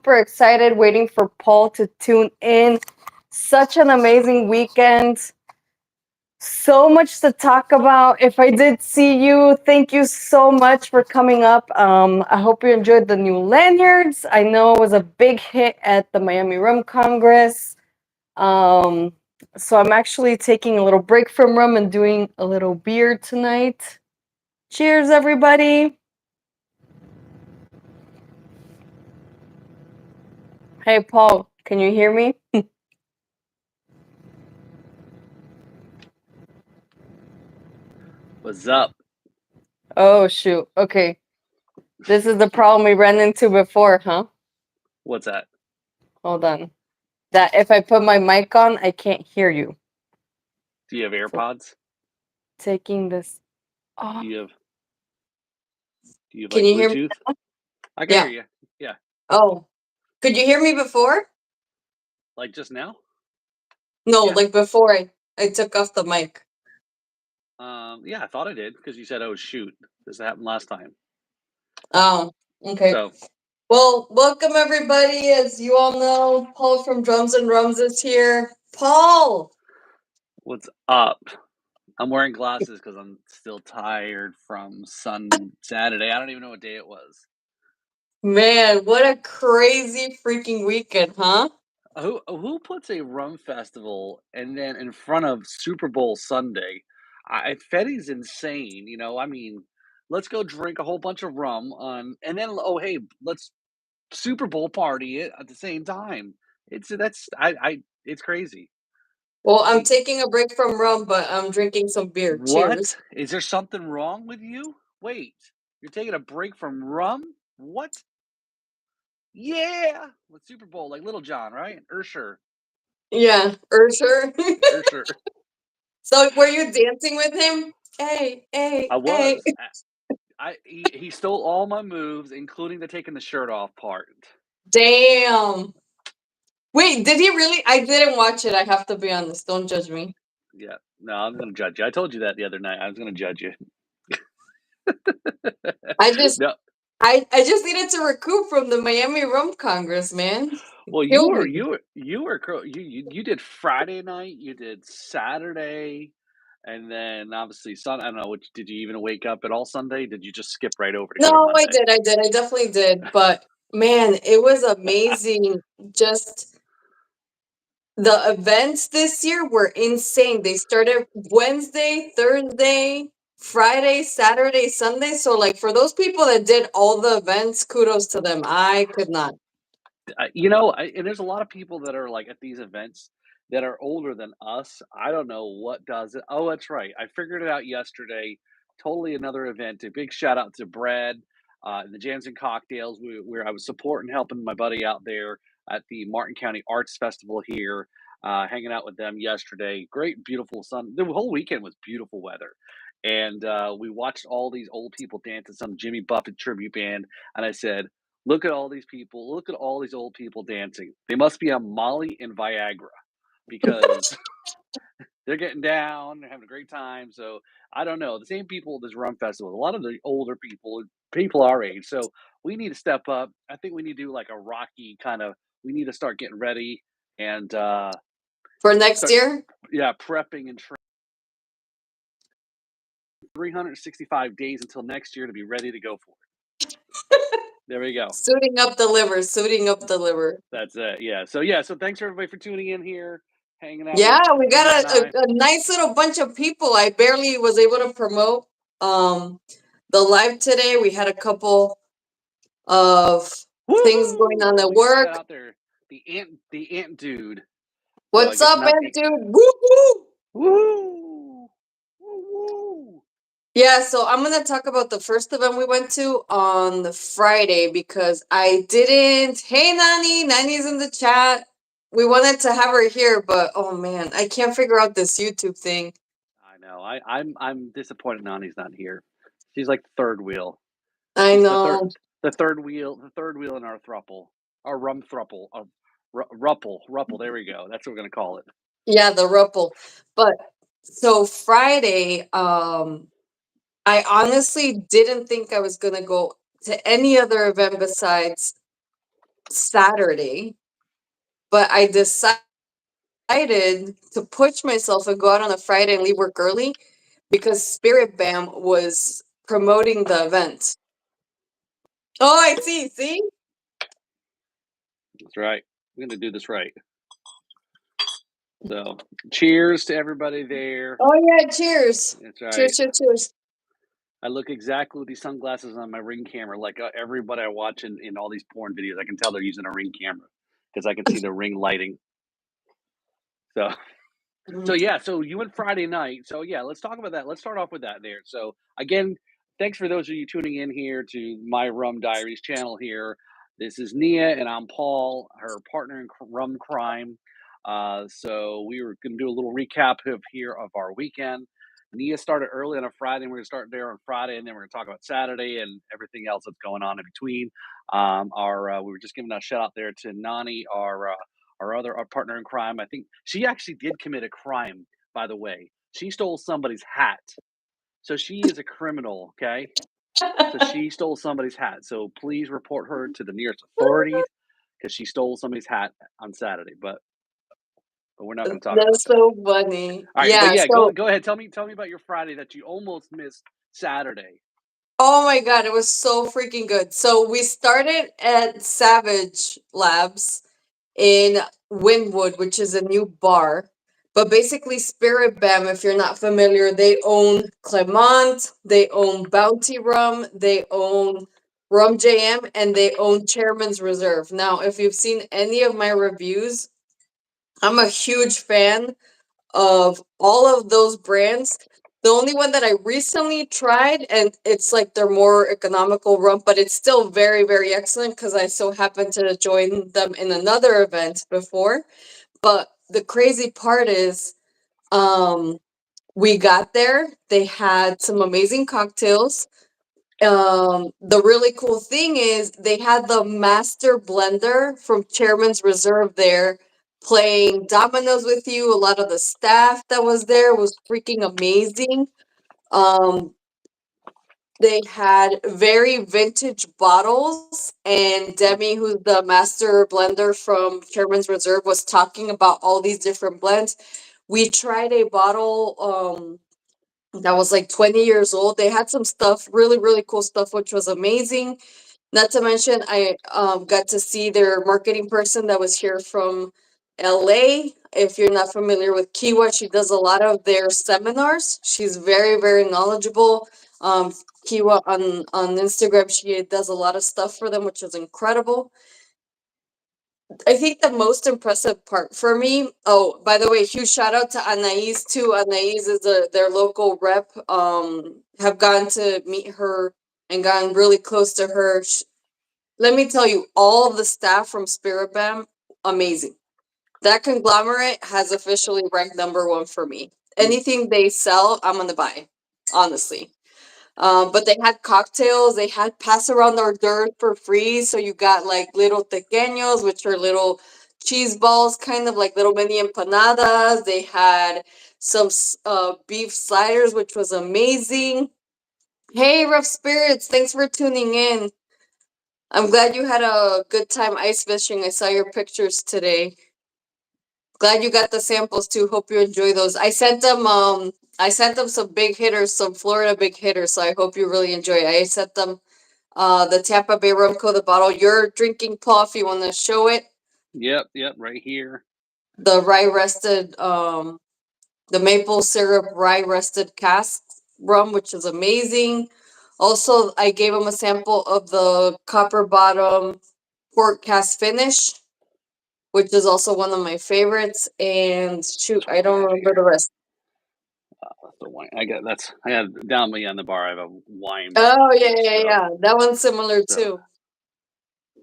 super excited, waiting for Paul to tune in. Such an amazing weekend. So much to talk about. If I did see you, thank you so much for coming up. I hope you enjoyed the new lanyards. I know it was a big hit at the Miami Rum Congress. So I'm actually taking a little break from rum and doing a little beer tonight. Cheers, everybody. Hey, Paul, can you hear me? What's up? Oh, shoot. Okay. This is the problem we ran into before, huh? What's that? Hold on. That if I put my mic on, I can't hear you. Do you have AirPods? Taking this off. Do you have Can like you hear me Bluetooth? now? I can Yeah. hear you. Yeah. Oh. Could you hear me before? Like just now? No, Yeah. like before I took off the mic. Yeah, I thought I did because you said, "Oh shoot, this happened last time." Oh, okay. So, Well, welcome everybody. As you all know, Paul from Drums and Rums is here. Paul! what's up? I'm wearing glasses because I'm still tired from Saturday. I don't even know what day it was. Man, what a crazy freaking weekend, huh? Who puts a rum festival and then in front of Super Bowl Sunday? Fetty's insane. I mean, let's go drink a whole bunch of rum and then hey, let's Super Bowl party it at the same time. It's crazy. Well, I I'm mean, taking a break from rum, but I'm drinking some beer. Cheers. what? Is there something wrong with you? Wait, you're taking a break from rum? What? Yeah, with Super Bowl, like Little John, right? Ursher, Yeah, Ursher. Ursher. So were you dancing with him? Hey, hey, I hey. was. He stole all my moves, including the taking the shirt off part. Damn. Wait, did he really? I didn't watch it. I have to be honest. Don't judge me. Yeah, no, I'm gonna judge you. I told you that the other night. I was gonna judge you. I just No, I just needed to recoup from the Miami Rum Congress, man. well, Killed me. you did Friday night, you did Saturday, and then obviously Sun. I don't know. Which did you even wake up at all Sunday? Did you just skip right over to go to No, Monday? I did. I definitely did. But man, it was amazing. Just the events this year were insane. They started Wednesday, Thursday, Friday, Saturday, Sunday. So like for those people that did all the events, kudos to them. I could not. And there's a lot of people that are like at these events that are older than us. I don't know what does it. Oh, that's right. I figured it out yesterday. Totally another event. A big shout out to Brad, and the Jams and Cocktails, where I was supporting, helping my buddy out there at the Martin County Arts Festival here, hanging out with them yesterday. Great, beautiful sun. The whole weekend was beautiful weather. And we watched all these old people dance at some Jimmy Buffett tribute band. And I said, look at all these people. Look at all these old people dancing. They must be on Molly and Viagra because they're getting down. They're having a great time. So I don't know. The same people at this rum festival. A lot of the older people our age. So we need to step up. I think we need to do like a Rocky kind of. We need to start getting ready and For next start, year? yeah, prepping and training. 365 days until next year to be ready to go for it. There we go. Suiting up the liver, suiting up the liver. That's it. So thanks everybody for tuning in here, hanging out Yeah, with we Hannah got and I. a nice little bunch of people. I barely was able to promote the live today. We had a couple of things going on Woo! at We just got work. out there. The ant dude. So I What's guess up, not man, the dude? Woo woo! woo woo. Yeah, so I'm gonna talk about the first event we went to on the Friday because I didn't. Hey, Nani's in the chat. We wanted to have her here, but oh man, I can't figure out this YouTube thing. I know. I'm disappointed Nani's not here. She's like the third wheel. I She's know. the third wheel in our thruple, our rum thruple, ruple. There we go. That's what we're gonna call it. Yeah, the Ripple. But so Friday, I honestly didn't think I was gonna go to any other event besides Saturday, but I decided to push myself and go out on a Friday and leave work early because Spirit Bam was promoting the event. Oh, I see. See? That's right. We're gonna do this right. So, cheers to everybody there. Oh yeah, cheers. That's right. Cheers, cheers, cheers. I look exactly with these sunglasses on my Ring camera, like everybody I watch in all these porn videos. I can tell they're using a Ring camera because I can see the Ring lighting. So, so Mhm. yeah, so you went Friday night. So yeah, let's talk about that. Let's start off with that there. So again, thanks for those of you tuning in here to my Rum Diaries channel here. This is Nia and I'm Paul, her partner in rum crime. So we were going to do a little recap of here of our weekend. Nia started early on a Friday, and we're going to start there on Friday, and then we're going to talk about Saturday and everything else that's going on in between. Our we were just giving a shout out there to Nani, our partner in crime. I think she actually did commit a crime, by the way. She stole somebody's hat. So she is a criminal, okay? So she stole somebody's hat. So please report her to the nearest authorities because she stole somebody's hat on Saturday. But we're not going to talk about That's that. so funny. All right, but Yeah, yeah, go so go ahead. Tell me about your Friday that you almost missed Saturday. oh my god, it was so freaking good. So we started at Savage Labs in Wynwood, which is a new bar. But basically, Spirit Bam, if you're not familiar, they own Clement, they own Bounty Rum, they own Rum JM, and they own Chairman's Reserve. Now, if you've seen any of my reviews, I'm a huge fan of all of those brands. The only one that I recently tried, and it's like their more economical rum, but it's still very, very excellent because I so happened to join them in another event before. But the crazy part is, um, we got there, they had some amazing cocktails. The really cool thing is they had the master blender from Chairman's Reserve there playing dominoes with you. A lot of the staff that was there was freaking amazing. Um, they had very vintage bottles, and Demi, who's the master blender from Chairman's Reserve, was talking about all these different blends. We tried a bottle that was like 20 years old. They had some stuff, really, really cool stuff, which was amazing. Not to mention, I got to see their marketing person that was here from LA. If you're not familiar with Kiwa, she does a lot of their seminars. She's very, very knowledgeable. Um, Kiwa on Instagram, she does a lot of stuff for them, which is incredible. I think the most impressive part for me. Oh, by the way, huge shout out to Anais too. Anais is their local rep. Have gone to meet her and gotten really close to her. Let me tell you, all of the staff from Spirit Bam, amazing. That conglomerate has officially ranked number one for me. Mm. Anything they sell, I'm gonna buy, honestly. But they had cocktails. They had pass around hors d'oeuvres for free. So you got like little tequeños, which are little cheese balls, kind of like little mini empanadas. They had some beef sliders, which was amazing. Hey, Rough Spirits, thanks for tuning in. I'm glad you had a good time ice fishing. I saw your pictures today. Glad you got the samples too. Hope you enjoy those. I sent them some big hitters, some Florida big hitters, so I hope you really enjoy it. I sent them the Tampa Bay Rum Co. the bottle you're drinking, Paul, if you want to show it. Yep, right here. The rye rested the maple syrup rye rested cask rum, which is amazing. Also, I gave them a sample of the copper bottom port cast finish, which is also one of my favorites. And shoot, That's I what I don't have remember here. the rest. That's the wine. I have down me on the bar. I have a wine Oh bottle yeah, here. yeah, yeah. That one's similar So too.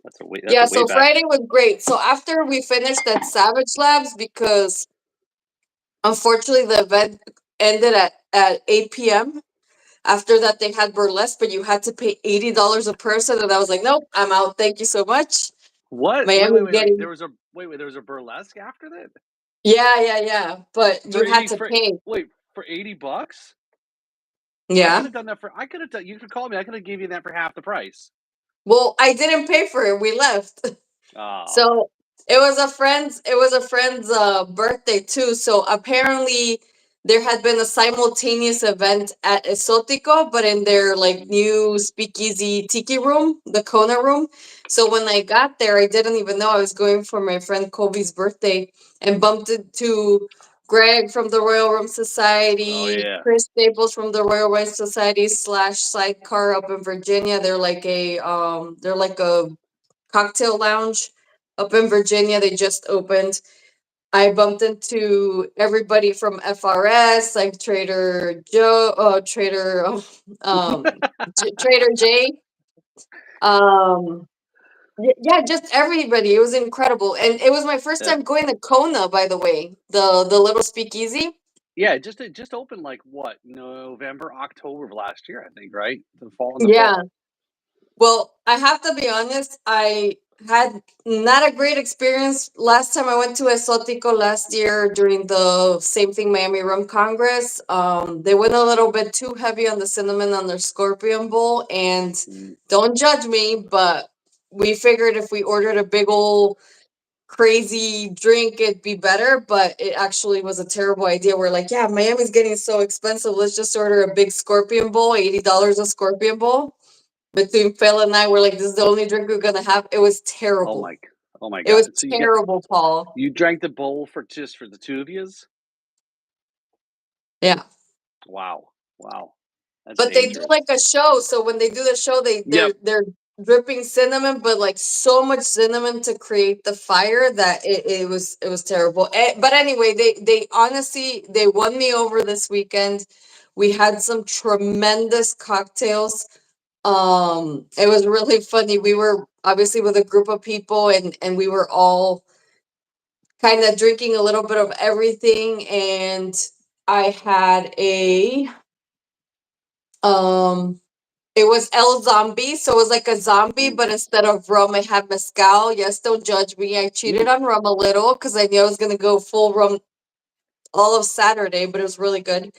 that's Yeah, a way so back. Friday was great. So after we finished at Savage Labs, because unfortunately the event ended at 8 p.m. After that, they had burlesque, but you had to pay $80 a person, and I was like, nope, I'm out. Thank you so much. What? Miami's Wait. getting There was a burlesque after that yeah, yeah, yeah. But for you had 80 to for pay. wait for $80. I could Yeah. have done that for. I could have done. You could call me. I could have gave you that for half the price. Well, I didn't pay for it. We left. Ah, So it was a friend's birthday too. So apparently there had been a simultaneous event at Esotico, but in their like new speakeasy tiki room, the Kona room. So when I got there, I didn't even know I was going for my friend Kobe's birthday and bumped into Greg from the Royal Rum oh Society, yeah. Chris Staples from the Royal Rum Society slash Sidecar up in Virginia. They're like a cocktail lounge up in Virginia. They just opened. I bumped into everybody from FRS, like Trader Joe, Trader J. Um, yeah, just everybody. It was incredible, and it was my first Yeah. time going to Kona. By the way, the little speakeasy. Yeah, it just opened like what, November, October of last year, I think, right? The fall in the Yeah. fall. Well, I have to be honest, I had not a great experience last time I went to Exotico last year during the same thing Miami Rum Congress. They went a little bit too heavy on the cinnamon on their scorpion bowl, and Mm. don't judge me, but we figured if we ordered a big old crazy drink it'd be better, but it actually was a terrible idea. We're like, yeah, Miami's getting so expensive, let's just order a big scorpion bowl, $80 a scorpion bowl. Between Phil and I, we're like, this is the only drink we're gonna have. It was Oh terrible. my oh my It was god. So terrible, Paul. you drank the bowl for just for the 2 of yous? Yeah. Wow. Wow. That's But they do dangerous. like a show. So when they do the show, they're Yep. they're dripping cinnamon, but like so much cinnamon to create the fire that it was terrible. But anyway, they honestly they won me over this weekend. We had some tremendous cocktails. It was really funny. We were obviously with a group of people, and we were all kind of drinking a little bit of everything. And I had a um it was El Zombie, so it was like a zombie, Mm, but instead of rum it had mezcal. Yes, don't judge me, I cheated mm, on rum a little because I knew I was going to go full rum all of Saturday, but it was really good.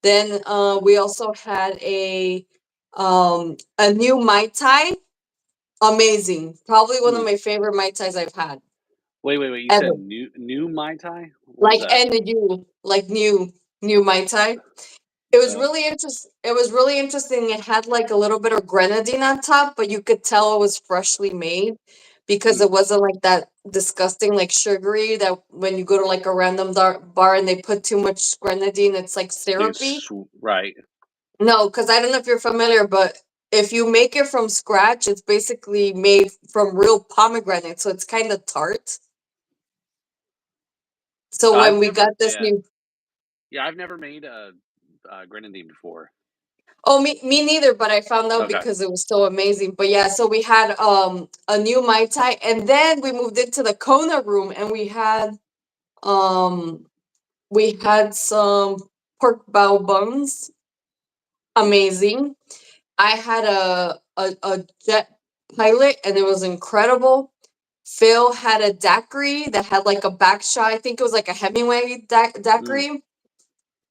Then we also had a new Mai Tai. Amazing, probably one of mm. my favorite Mai Tais I've had Wait, you said ever. new Mai Tai? What is Like that? and the new like new Mai Tai. It was Uh, really interesting. It was really interesting. It had like a little bit of grenadine on top, but you could tell it was freshly made because mm, it wasn't like that disgusting, like sugary that when you go to like a random bar and they put too much grenadine, it's like syrupy. right. No, because I don't know if you're familiar, but if you make it from scratch, it's basically made from real pomegranate, so it's kind of tart. So when I've we never got this yeah. new Yeah, I've never made a grenadine before. Oh, me neither, but I found out Okay. because it was so amazing. But yeah, so we had a new Mai Tai, and then we moved into the Kona room and um we had some pork bao buns. Amazing. I had a jet pilot and it was incredible. Phil had a daiquiri that had like a back shot. I think it was like a Hemingway Mm, daiquiri.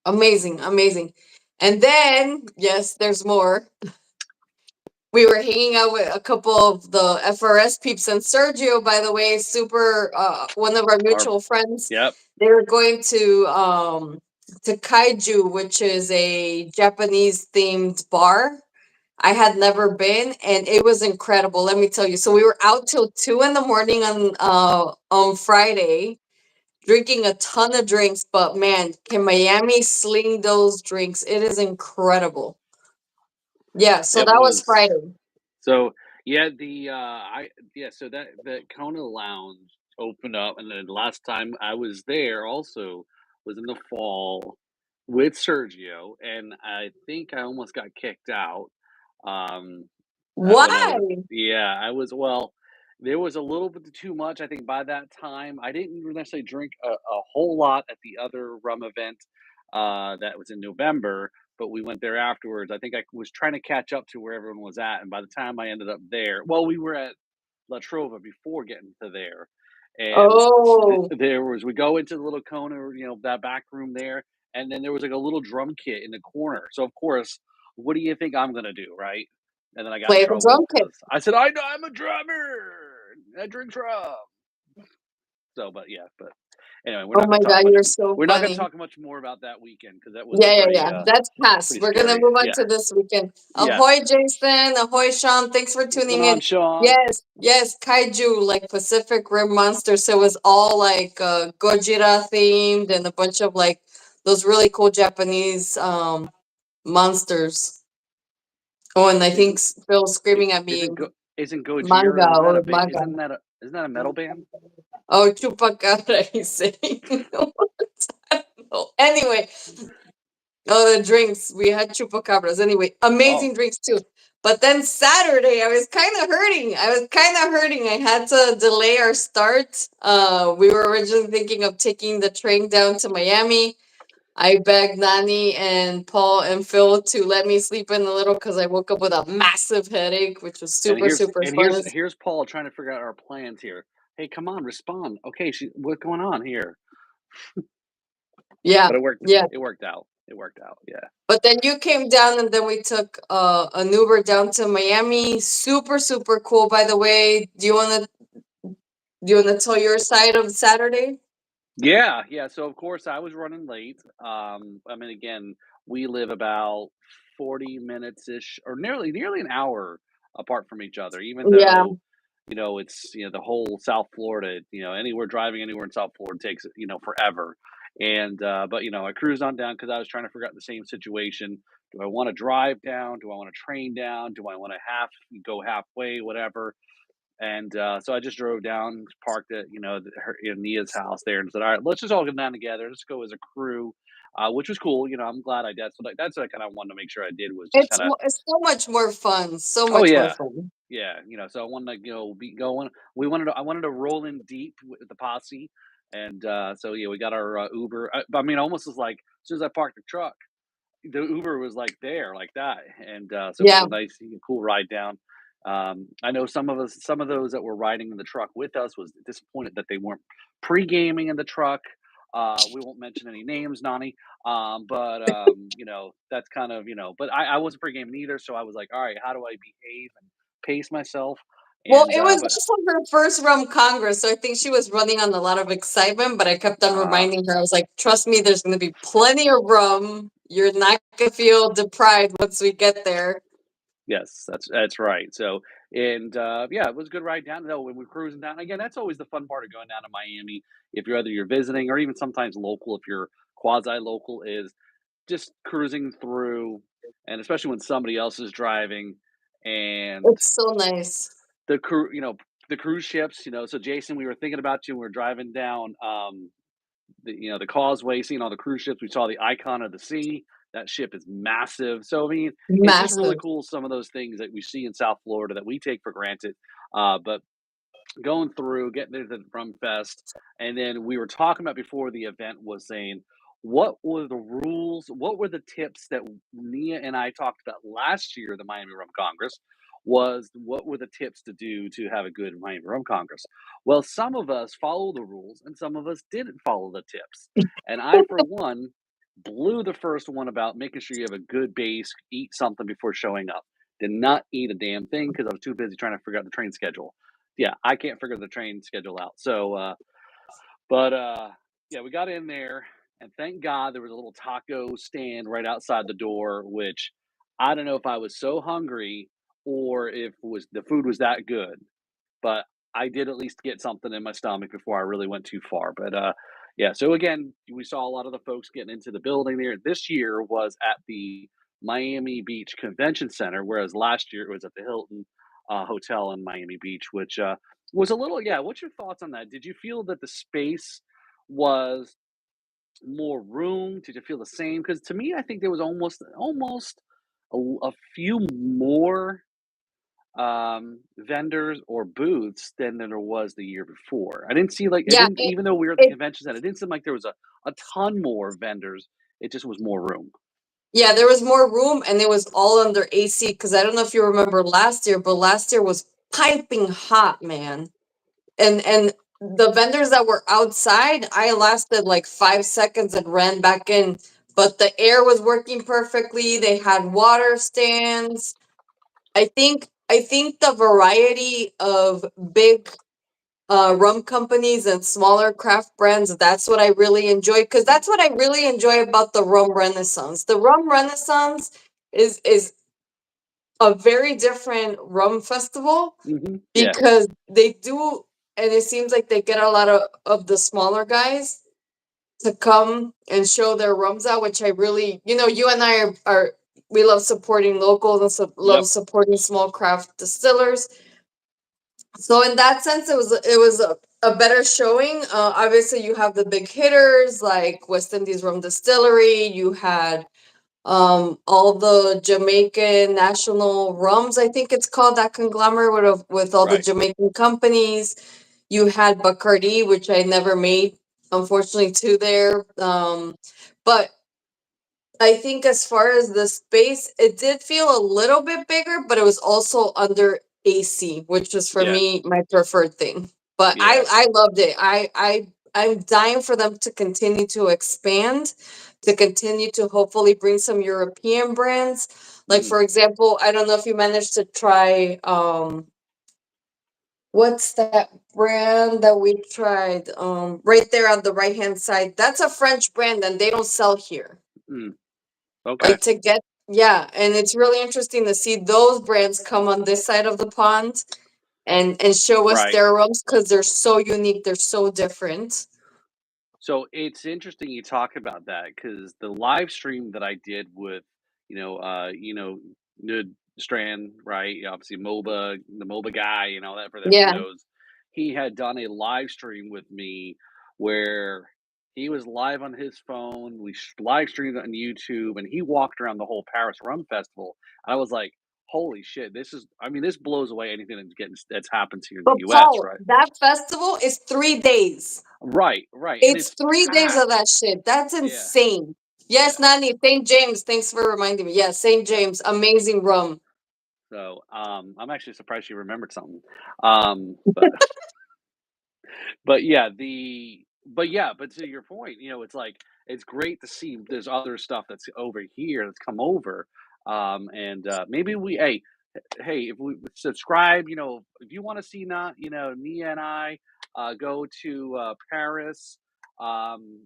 Amazing, amazing. And then, yes, there's more. We were hanging out with a couple of the FRS peeps and Sergio, by the way, super one of our our mutual friends. yep. They were going to Kaiju, which is a Japanese themed bar. I had never been, and it was incredible. Let me tell you. So we were out till 2 in the morning on Friday, drinking a ton of drinks. But man, can Miami sling those drinks? It is incredible. Yeah. So It that was was Friday. so yeah, so that Kona Lounge opened up, and then last time I was there also was in the fall with Sergio, and I think I almost got kicked out. Um, when I was Why? yeah, I was well, there was a little bit too much, I think by that time. I didn't necessarily drink a whole lot at the other rum event, that was in November, but we went there afterwards. I think I was trying to catch up to where everyone was at, and by the time I ended up there well, we were at La Trova before getting to there, and Oh, there was we go into the little Kona, that back room there, and then there was, like, a little drum kit in the corner, so, of course, what do you think I'm gonna do, right? And then I got in play the trouble drum kit. because I said, "I know I'm a drummer." That drinks rum. So, but anyway, Oh my God, you're so we're not gonna funny. talk much more about that weekend because that was a Yeah. That's past. pretty We're gonna scary. move on Yeah. to this weekend. Yes. Ahoy, Jason. Ahoy, Sean. Thanks for What's going tuning on, in. Sean? Yes, kaiju, like Pacific Rim monsters. So it was all like Gojira themed and a bunch of like those really cool Japanese monsters. Oh, and I think Phil's screaming at me, Isn't Gojira? manga Isn't that or a bit? manga. Isn't that a metal band? Oh, chupacabra, he's saying. Oh, anyway, oh, the drinks. We had chupacabras. Anyway, Oh, amazing drinks too. But then Saturday, I was kind of hurting. I had to delay our start. We were originally thinking of taking the train down to Miami. I begged Nani and Paul and Phil to let me sleep in a little because I woke up with a massive headache, which was and super fun. here's Paul trying to figure out our plans here. Hey, come on, respond. Okay, what's going on here? Yeah, But it worked. yeah. It worked out. It worked out. Yeah. But then you came down and then we took an Uber down to Miami. Super cool, by the way. Do you wanna tell your side of Saturday? Yeah. So of course I was running late. I mean, again, we live about 40 minutes ish, or nearly an hour apart from each other. Even Yeah, though it's the whole South Florida. Anywhere driving anywhere in South Florida takes forever. And but I cruised on down because I was trying to figure out the same situation. Do I want to drive down? Do I want to train down? Do I want to go halfway? Whatever. And so I just drove down, parked at Nia's house there, and said, "All right, let's just all go down together. Let's go as a crew," which was cool. I'm glad I did. So that's what I kind of wanted to make sure I did was just kind of. it's so much more fun. So Oh much more yeah, fun. yeah. So I wanted to be going. I wanted to roll in deep with the posse, and so yeah, we got our Uber. I mean, almost was like as soon as I parked the truck, the Uber was like there, like that, and so it was Yeah. a nice, cool ride down. I know some of those that were riding in the truck with us was disappointed that they weren't pre-gaming in the truck. We won't mention any names, Nani. But that's kind of But I wasn't pre-gaming either, so I was like, all right, how do I behave and pace myself? Well, And it was but also her first Rum Congress, so I think she was running on a lot of excitement, but I kept on uh, reminding her, I was like, trust me, there's gonna be plenty of rum. You're not gonna feel deprived once we get there. Yes, that's right. So, and yeah, it was a good ride down. Though when we're cruising down again, that's always the fun part of going down to Miami. If you're visiting or even sometimes local, if you're quasi local, is just cruising through, and especially when somebody else is driving, and It's so nice. the crew, the cruise ships. So Jason, we were thinking about you. We were driving down. The causeway, seeing all the cruise ships. We saw the Icon of the Sea. That ship is massive. So I mean, it's just really Massive. cool. Some of those things that we see in South Florida that we take for granted. But going through, getting there to the Rum Fest, and then we were talking about before the event was saying, what were the rules? What were the tips that Nia and I talked about last year, the Miami Rum Congress? Was what were the tips to do to have a good Miami Rum Congress? Well, some of us follow the rules and some of us didn't follow the tips. And I, for one, blew the first one about making sure you have a good base, eat something before showing up. Did not eat a damn thing because I was too busy trying to figure out the train schedule. Yeah, I can't figure the train schedule out. So, yeah, we got in there, and thank God there was a little taco stand right outside the door. Which I don't know if I was so hungry or if the food was that good, but I did at least get something in my stomach before I really went too far. But yeah. So again, we saw a lot of the folks getting into the building there. This year was at the Miami Beach Convention Center, whereas last year it was at the Hilton Hotel in Miami Beach, which was a little. Yeah. What's your thoughts on that? Did you feel that the space was more room? Did you feel the same? Because to me, I think there was almost a few more vendors or booths than there was the year before. I didn't see like it Yeah, didn't even though we were at the it convention center, it didn't seem like there was a ton more vendors. It just was more room. yeah, there was more room and it was all under AC because I don't know if you remember last year, but last year was piping hot, man. And the vendors that were outside, I lasted like 5 seconds and ran back in. But the air was working perfectly. They had water stands. I think the variety of big rum companies and smaller craft brands. That's what I really enjoy, because that's what I really enjoy about the rum renaissance. The rum renaissance is a very different rum festival, Yeah. because they do, and it seems like they get a lot of the smaller guys to come and show their rums out, which I really, you and I are we love supporting locals and love Yep. supporting small craft distillers. So in that sense, it was a better showing. Obviously, you have the big hitters like West Indies Rum Distillery. You had all the Jamaican national rums, I think it's called, that conglomerate with all the Right. Jamaican companies. You had Bacardi, which I never made, unfortunately, to there. But I think as far as the space, it did feel a little bit bigger, but it was also under AC, which was for Yeah. me my preferred thing. But I Yeah. I loved it. I'm dying for them to continue to expand, to continue to hopefully bring some European brands. Like, Mhm. for example, I don't know if you managed to try what's that brand that we tried right there on the right hand side. That's a French brand and they don't sell here. Mm. Okay. Like, to get, yeah, and it's really interesting to see those brands come on this side of the pond and show us Right. their rums, because they're so unique, they're so different. So it's interesting you talk about that because the live stream that I did with, Nud Strand, right? Obviously, the MOBA guy, that for everyone Yeah. knows, he had done a live stream with me where he was live on his phone. We live streamed on YouTube, and he walked around the whole Paris Rum Festival. I was like, "Holy shit! I mean, this blows away anything that's happened here in the But U.S." Paul, Right? that festival is 3 days. Right, right, and It's it's 3 days of that packed. shit. That's Yeah, insane. Yes, yeah. Nani, St. James. Thanks for reminding me. Yeah, St. James. Amazing rum. So, I'm actually surprised you remembered something. But but to your point, it's like it's great to see there's other stuff that's over here that's come over. And maybe hey, if we subscribe, if you want to see not, Nia and I go to Paris, and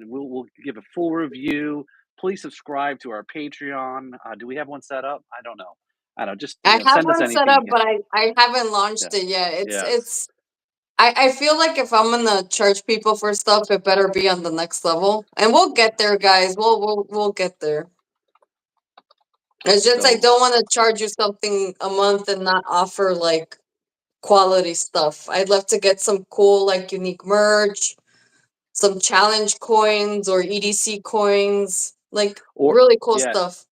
we'll give a full review. Please subscribe to our Patreon. Do we have one set up? I don't know. I don't know. Just I have send us one set anything you up, can. but I haven't launched Yeah. it yet. It's Yes. it's I feel like if I'm gonna charge people for stuff, it better be on the next level. And we'll get there, guys. We'll get there. It's just I So don't want to charge you something a month and not offer like quality stuff. I'd love to get some cool, like, unique merch, some challenge coins or EDC coins, like or really cool yes. stuff.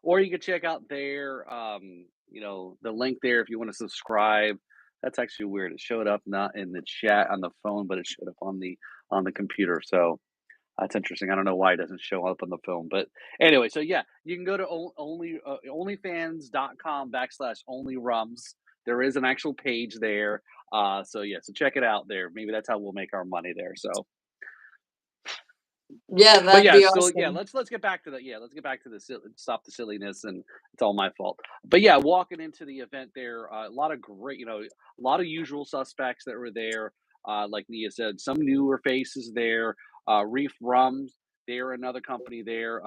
Or you could check out their, the link there if you want to subscribe. That's actually weird. It showed up not in the chat on the phone, but it showed up on the computer. So that's interesting. I don't know why it doesn't show up on the phone, but anyway. So yeah, you can go to onlyfans.com/onlyrums. There is an actual page there. So yeah, so check it out there. Maybe that's how we'll make our money there. So Yeah, but that'd yeah, be so yeah, awesome. let's get back to the let's get back to stop the silliness, and it's all my fault. But yeah, walking into the event there, a lot of great, a lot of usual suspects that were there. Like Nia said, some newer faces there. Reef Rums, they're another company there.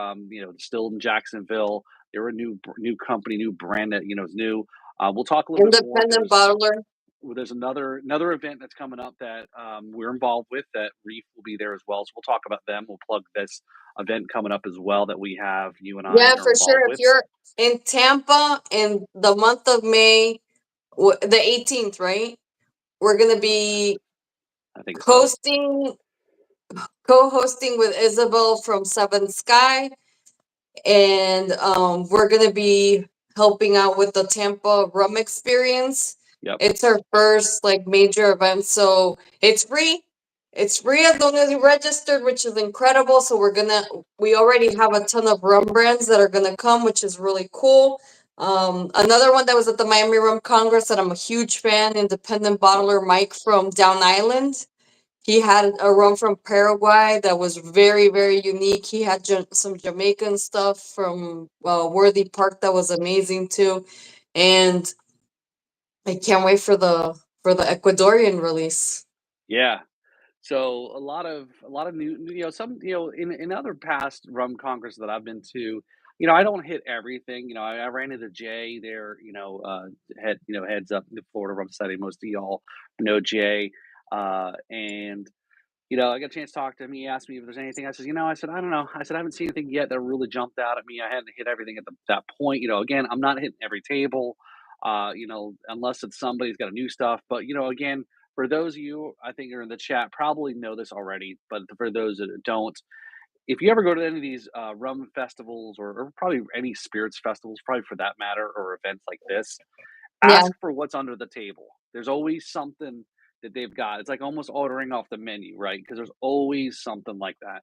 Distilled in Jacksonville. They're a new company, new brand that is new. We'll talk a little bit more. Independent bottler. There's another event that's coming up that we're involved with that Reef will be there as well. So we'll talk about them. We'll plug this event coming up as well that we have you and I Yeah, are for involved sure. If with. you're in Tampa in the month of May, the 18th, right? We're gonna be I think so. hosting, co-hosting with Isabel from Seven Sky, and we're gonna be helping out with the Tampa Rum Experience. Yep. It's our first like major event, so it's free. It's free as long as you registered, which is incredible. So we already have a ton of rum brands that are gonna come, which is really cool. Another one that was at the Miami Rum Congress that I'm a huge fan, independent bottler Mike from Down Island. He had a rum from Paraguay that was very, very unique. He had some Jamaican stuff from Worthy Park that was amazing too. And I can't wait for for the Ecuadorian release. Yeah. So a lot of new, some, in other past rum congress that I've been to, I don't hit everything. I ran into Jay there, heads up the Florida Rum Society. Most of y'all know Jay, and I got a chance to talk to him. He asked me if there's anything. I said, I don't know. I said, I haven't seen anything yet that really jumped out at me. I hadn't hit everything at that point. Again, I'm not hitting every table, unless it's somebody's got a new stuff. But, again, for those of you, I think are in the chat, probably know this already. But for those that don't, if you ever go to any of these rum festivals or probably any spirits festivals, probably for that matter, or events like this, Yeah. ask for what's under the table. There's always something that they've got. It's like almost ordering off the menu, right? Because there's always something like that.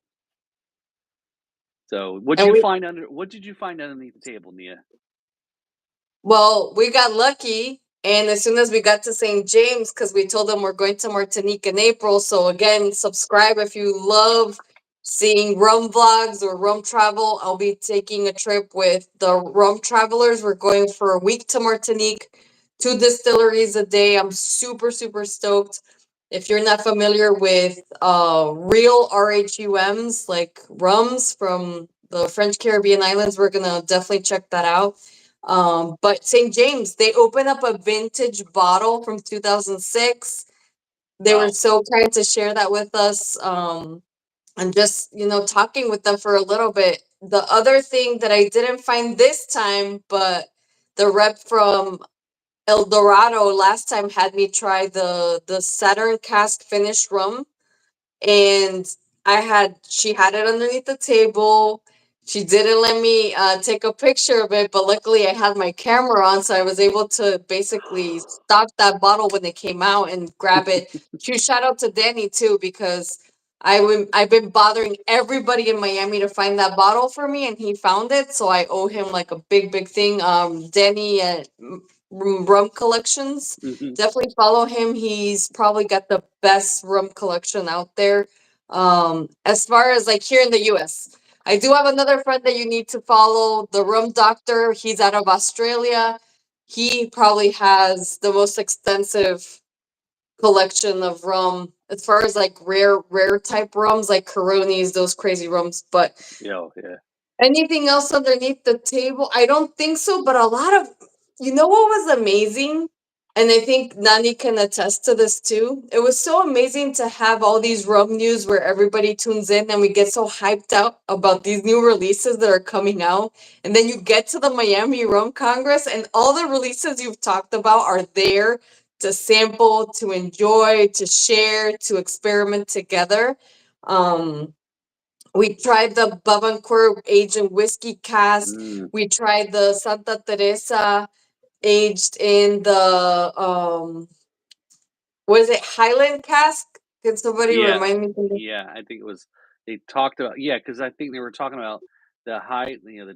So, And we what did you find underneath the table, Nia? Well, we got lucky, and as soon as we got to St. James, because we told them we're going to Martinique in April. So again, subscribe if you love seeing rum vlogs or rum travel. I'll be taking a trip with the rum travelers. We're going for a week to Martinique, 2 distilleries a day. I'm super, super stoked. If you're not familiar with real RHUMs like rums from the French Caribbean islands, we're gonna definitely check that out. But St. James, they opened up a vintage bottle from 2006. They were Wow. so kind to share that with us. And just, talking with them for a little bit. The other thing that I didn't find this time, but the rep from El Dorado last time had me try the Saturn cask finished rum, and she had it underneath the table. She didn't let me take a picture of it, but luckily I had my camera on, so I was able to basically stop that bottle when it came out and grab it. Huge shout out to Danny too, because I've been bothering everybody in Miami to find that bottle for me, and he found it, so I owe him like a big big thing. Danny at Rum Collections, Mhm. definitely follow him. He's probably got the best rum collection out there. As far as like here in the US, I do have another friend that you need to follow, the Rum Doctor. He's out of Australia. He probably has the most extensive collection of rum as far as like rare type rums like Coronis, those crazy rums. But Yeah, yeah. anything else underneath the table? I don't think so, but a lot of, what was amazing? And I think Nani can attest to this too. It was so amazing to have all these rum news where everybody tunes in and we get so hyped out about these new releases that are coming out. And then you get to the Miami Rum Congress and all the releases you've talked about are there to sample, to enjoy, to share, to experiment together. Um, we tried the Bavancourt aged in whiskey cask. Mm, We tried the Santa Teresa aged in the what is it, Highland cask? Can somebody yeah, remind me? yeah. I think it was they talked about, yeah, because I think they were talking about the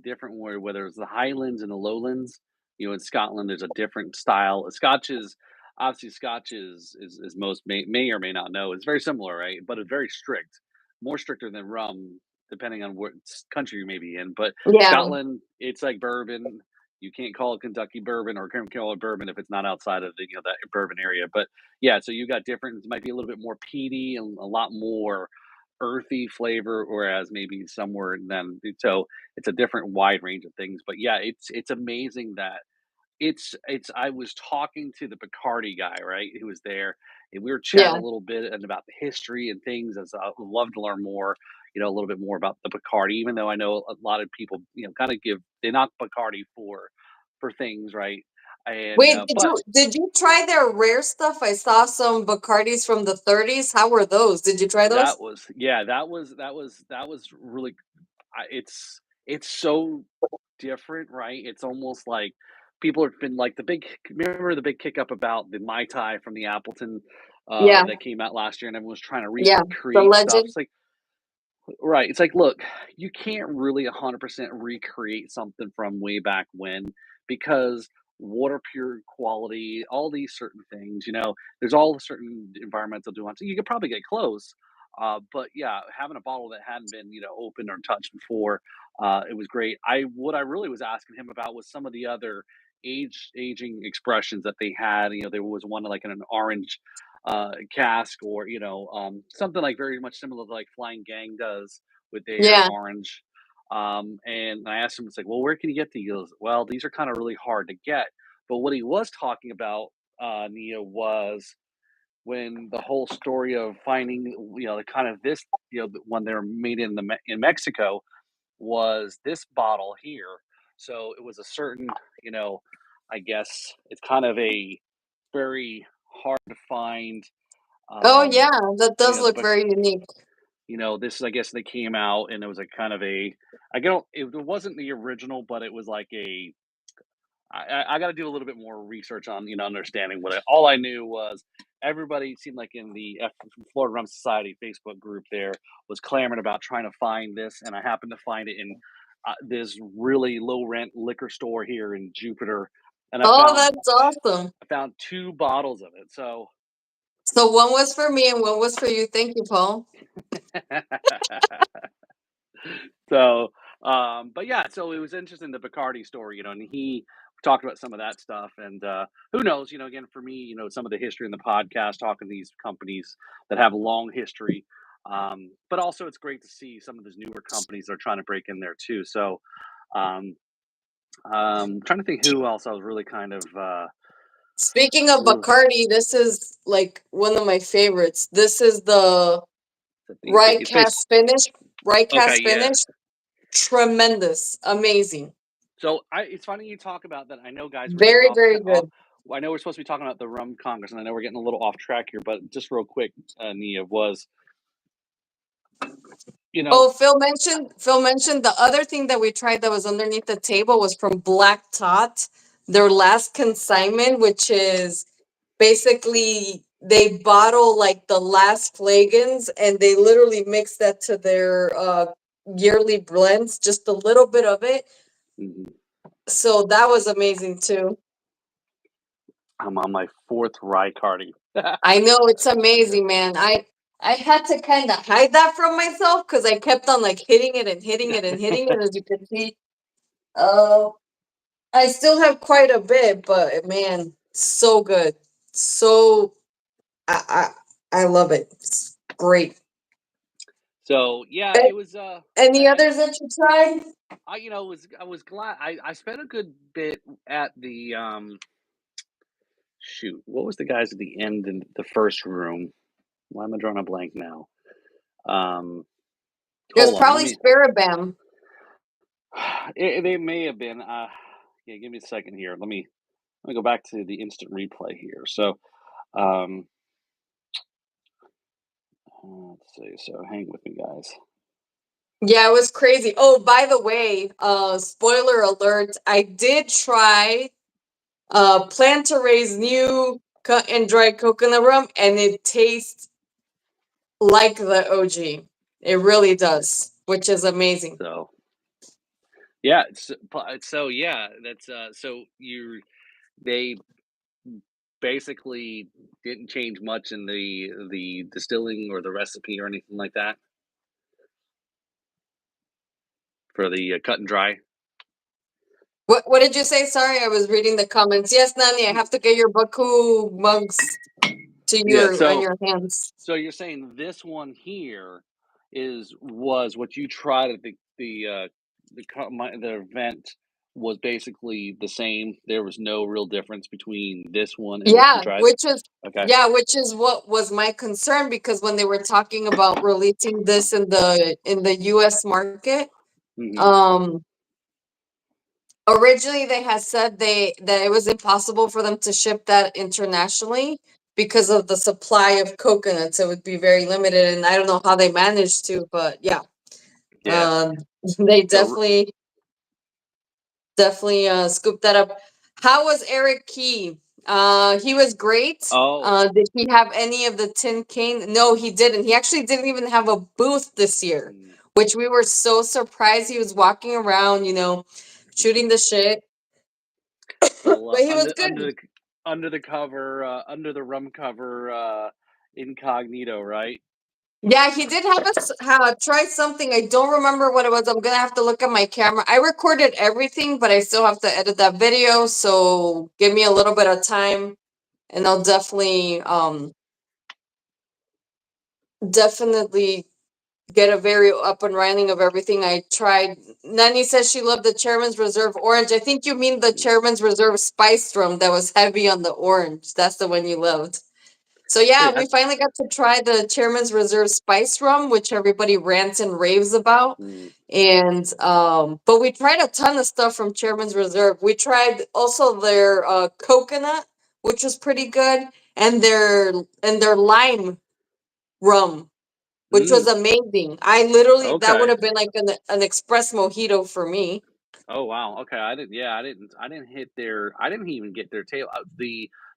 different whether it's the Highlands and the Lowlands. In Scotland, there's a different style. Scotch is obviously Scotch is most may or may not know. It's very similar, right? But it's very strict, more stricter than rum, depending on what country you may be in. But Yeah. Scotland, it's like bourbon. You can't call it Kentucky bourbon or can't call it bourbon if it's not outside of the that bourbon area. But yeah, so you got different, it might be a little bit more peaty and a lot more earthy flavor, whereas maybe somewhere then so it's a different wide range of things. But yeah, it's amazing that it's I was talking to the Bacardi guy, right, who was there, and we were chatting Yeah. a little bit and about the history and things, as I would love to learn more, a little bit more about the Bacardi, even though I know a lot of people, kind of they knock Bacardi for things, right? And Wait, did but you did you try their rare stuff? I saw some Bacardis from the 30s. How were those? Did you try those? that was yeah, that was really it's so different, right? It's almost like people have been like remember the big kick up about the Mai Tai from the Appleton Yeah. that came out last year and everyone was trying to Yeah. The recreate stuff. legend. It's like right, it's like look, you can't really 100% recreate something from way back when because water pure quality, all these certain things, there's all the certain environmental nuances. You could probably get close, but yeah, having a bottle that hadn't been, opened or touched before, it was great. What I really was asking him about was some of the other aging expressions that they had. There was one like in an orange cask, or something like very much similar to like Flying Gang does with their Yeah. orange. And I asked him, it's like, well, where can you get these? He goes, well, these are kind of really hard to get. But what he was talking about, Nia, was when the whole story of finding, the kind of this, when they're made in Mexico, was this bottle here. So it was a certain, you know, I guess it's kind of a very hard to find. Oh yeah, Um, that does the look but very unique. this is, I guess they came out and it was a kind of a, I don't, it wasn't the original, but it was like a, I got to do a little bit more research on understanding what all I knew was everybody seemed like in the Florida Rum Society Facebook group there was clamoring about trying to find this, and I happened to find it in this really low rent liquor store here in Jupiter, and Oh, that's awesome. I found two bottles of it. So So one was for me and one was for you. Thank you, Paul. so but yeah, so it was interesting, the Bacardi story, and he talked about some of that stuff, and who knows, again, for me, some of the history in the podcast, talking to these companies that have a long history, but also it's great to see some of these newer companies that are trying to break in there too. So um trying to think who else I was really kind of Speaking of ooh, Bacardi, this is like one of my favorites. This is the rye it's cast based. finish. Rye Okay, cast yeah. finish. Tremendous. Amazing. So it's funny you talk about that. I know, guys, we're getting Very, very off. good. I know we're supposed to be talking about the Rum Congress, and I know we're getting a little off track here, but just real quick, Nia, was you know, Oh, Phil mentioned the other thing that we tried that was underneath the table was from Black Tot, their last consignment, which is basically they bottle like the last flagons and they literally mix that to their yearly blends, just a little bit of it. mhm, So that was amazing too. I'm on my fourth rye cardi. I know it's amazing, man. I had to kind of hide that from myself because I kept on like hitting it and hitting it and hitting it, as you can see. Uh, I still have quite a bit, but man, so good. So I love it. It's great. So yeah, A- it was. Any others that you tried? I was glad. I spent a good bit at the shoot. What was the guys at the end in the first room? Why am I drawing a blank now? Um, It was hold on. probably Spiribam. They may have been. Yeah, give me a second here. Let me go back to the instant replay here. So, um, let's see. So, hang with me, guys. Yeah, it was crazy. Oh, by the way, spoiler alert, I did try plan to raise new cut and dried coconut rum, and it tastes like the OG. It really does, which is amazing. So, yeah. So yeah. That's so they basically didn't change much in the distilling or the recipe or anything like that for the cut and dry. What did you say? Sorry, I was reading the comments. Yes, Nani, I have to get your Baku mugs to Yeah. your on your hands. So you're saying this one here was what you tried at the event was basically the same. There was no real difference between this one and what you Yeah, tried. which is Okay. yeah, which is what was my concern because when they were talking about releasing this in the US market, Hmm. um originally they had said that it was impossible for them to ship that internationally because of the supply of coconuts. It would be very limited, and I don't know how they managed to, but yeah. Yeah. Um they So definitely scooped that up. How was Eric Key? He was great. oh. Did he have any of the tin cane? No, he didn't. He actually didn't even have a booth this year, Mm. which we were so surprised. He was walking around, shooting the shit, So but he was good. under the cover under the rum cover incognito, right? Yeah, he did have us try something. I don't remember what it was. I'm gonna have to look at my camera. I recorded everything, but I still have to edit that video. So give me a little bit of time, and I'll definitely get a very up and running of everything I tried. Nani says she loved the Chairman's Reserve orange. I think you mean the Chairman's Reserve spiced rum that was heavy on the orange. That's the one you loved. So Hey, yeah, we that's finally got to try the Chairman's Reserve spice rum, which everybody rants and raves about. mm, And but we tried a ton of stuff from Chairman's Reserve. We tried also their coconut, which was pretty good, and their lime rum, which was mm, amazing. I literally that would okay. have been like an express mojito for me. Oh, wow, okay, I didn't yeah, I didn't hit their I didn't even get their tail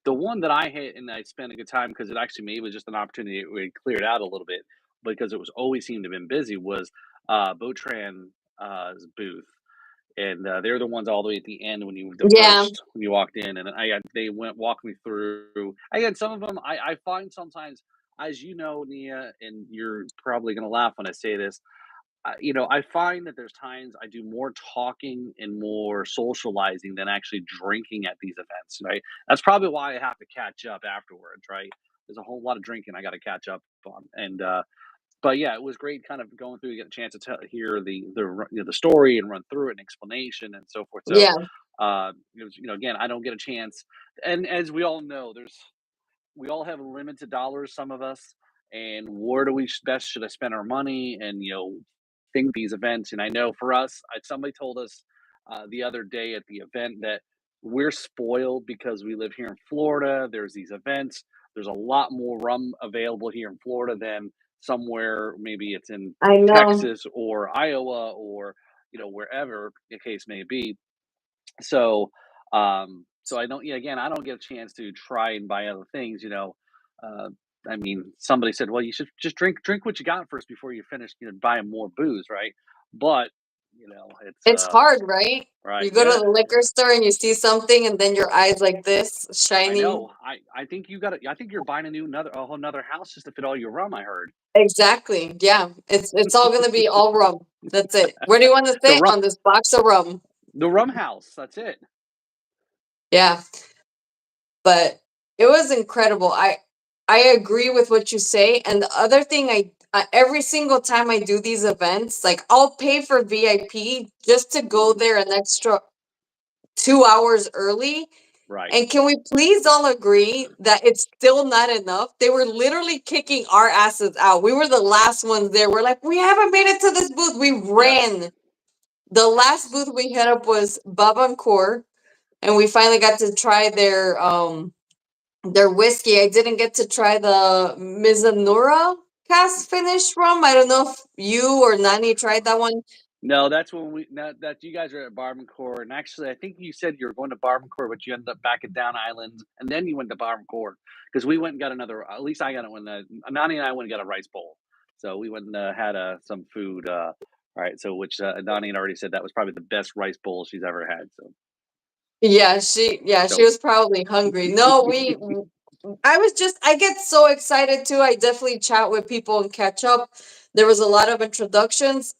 the one that I hit and I spent a good time because it actually maybe was just an opportunity we cleared out a little bit because it was always seemed to have been busy was, Botran, 's booth, and, they're the ones all the way at the end when you the Yeah, first when you walked in, and I got they went walked me through again, some of them I find sometimes, as you know, Nia, and you're probably gonna laugh when I say this, I find that there's times I do more talking and more socializing than actually drinking at these events, right? That's probably why I have to catch up afterwards, right? There's a whole lot of drinking I got to catch up on, and but yeah, it was great, kind of going through, get a chance to hear the story and run through it and explanation and so forth. So, yeah, it was, again, I don't get a chance, and as we all know, we all have limited dollars, some of us, and where do we best should I spend our money and think these events. And I know for us, somebody told us the other day at the event that we're spoiled because we live here in Florida. There's these events. There's a lot more rum available here in Florida than somewhere maybe it's in I know. Texas or Iowa or wherever the case may be. So I don't yeah, again, I don't get a chance to try and buy other things. Uh, I mean, somebody said, "Well, you should just drink what you got first before you finish, buying more booze," right? But, it's, It's hard, right? right, You go to yeah, the liquor store and you see something, and then your eyes like this I shining. know. I think you're buying a whole 'nother house just to fit all your rum, I heard. Exactly. Yeah. It's all gonna be all rum. That's it. Where do you want to The say? rum On this box of rum. the rum house, that's it. Yeah. But it was incredible. I agree with what you say. And the other thing every single time I do these events, like I'll pay for VIP just to go Mhm. there an extra 2 hours early. Right. And can we please all agree that it's still not enough? They were literally kicking our asses out. We were the last ones there. We're like, we haven't made it to this booth. We Yep. ran. The last booth we hit up was Babancourt, and we finally got to try their whiskey. I didn't get to try the Mizanura cast finish rum. I don't know if you or Nani tried that one. No, that's when we no, that you guys are at Barbancourt, and actually, I think you said you were going to Barbancourt, but you ended up back at Down Island, and then you went to Barbancourt because we went and got another. At least I got it when Nani and I went and got a rice bowl. So we went and had some food. All right, so which Nani had already said that was probably the best rice bowl she's ever had. Yeah, she So was probably hungry. No, I get so excited too. I definitely chat with people and catch up. There was a lot of introductions.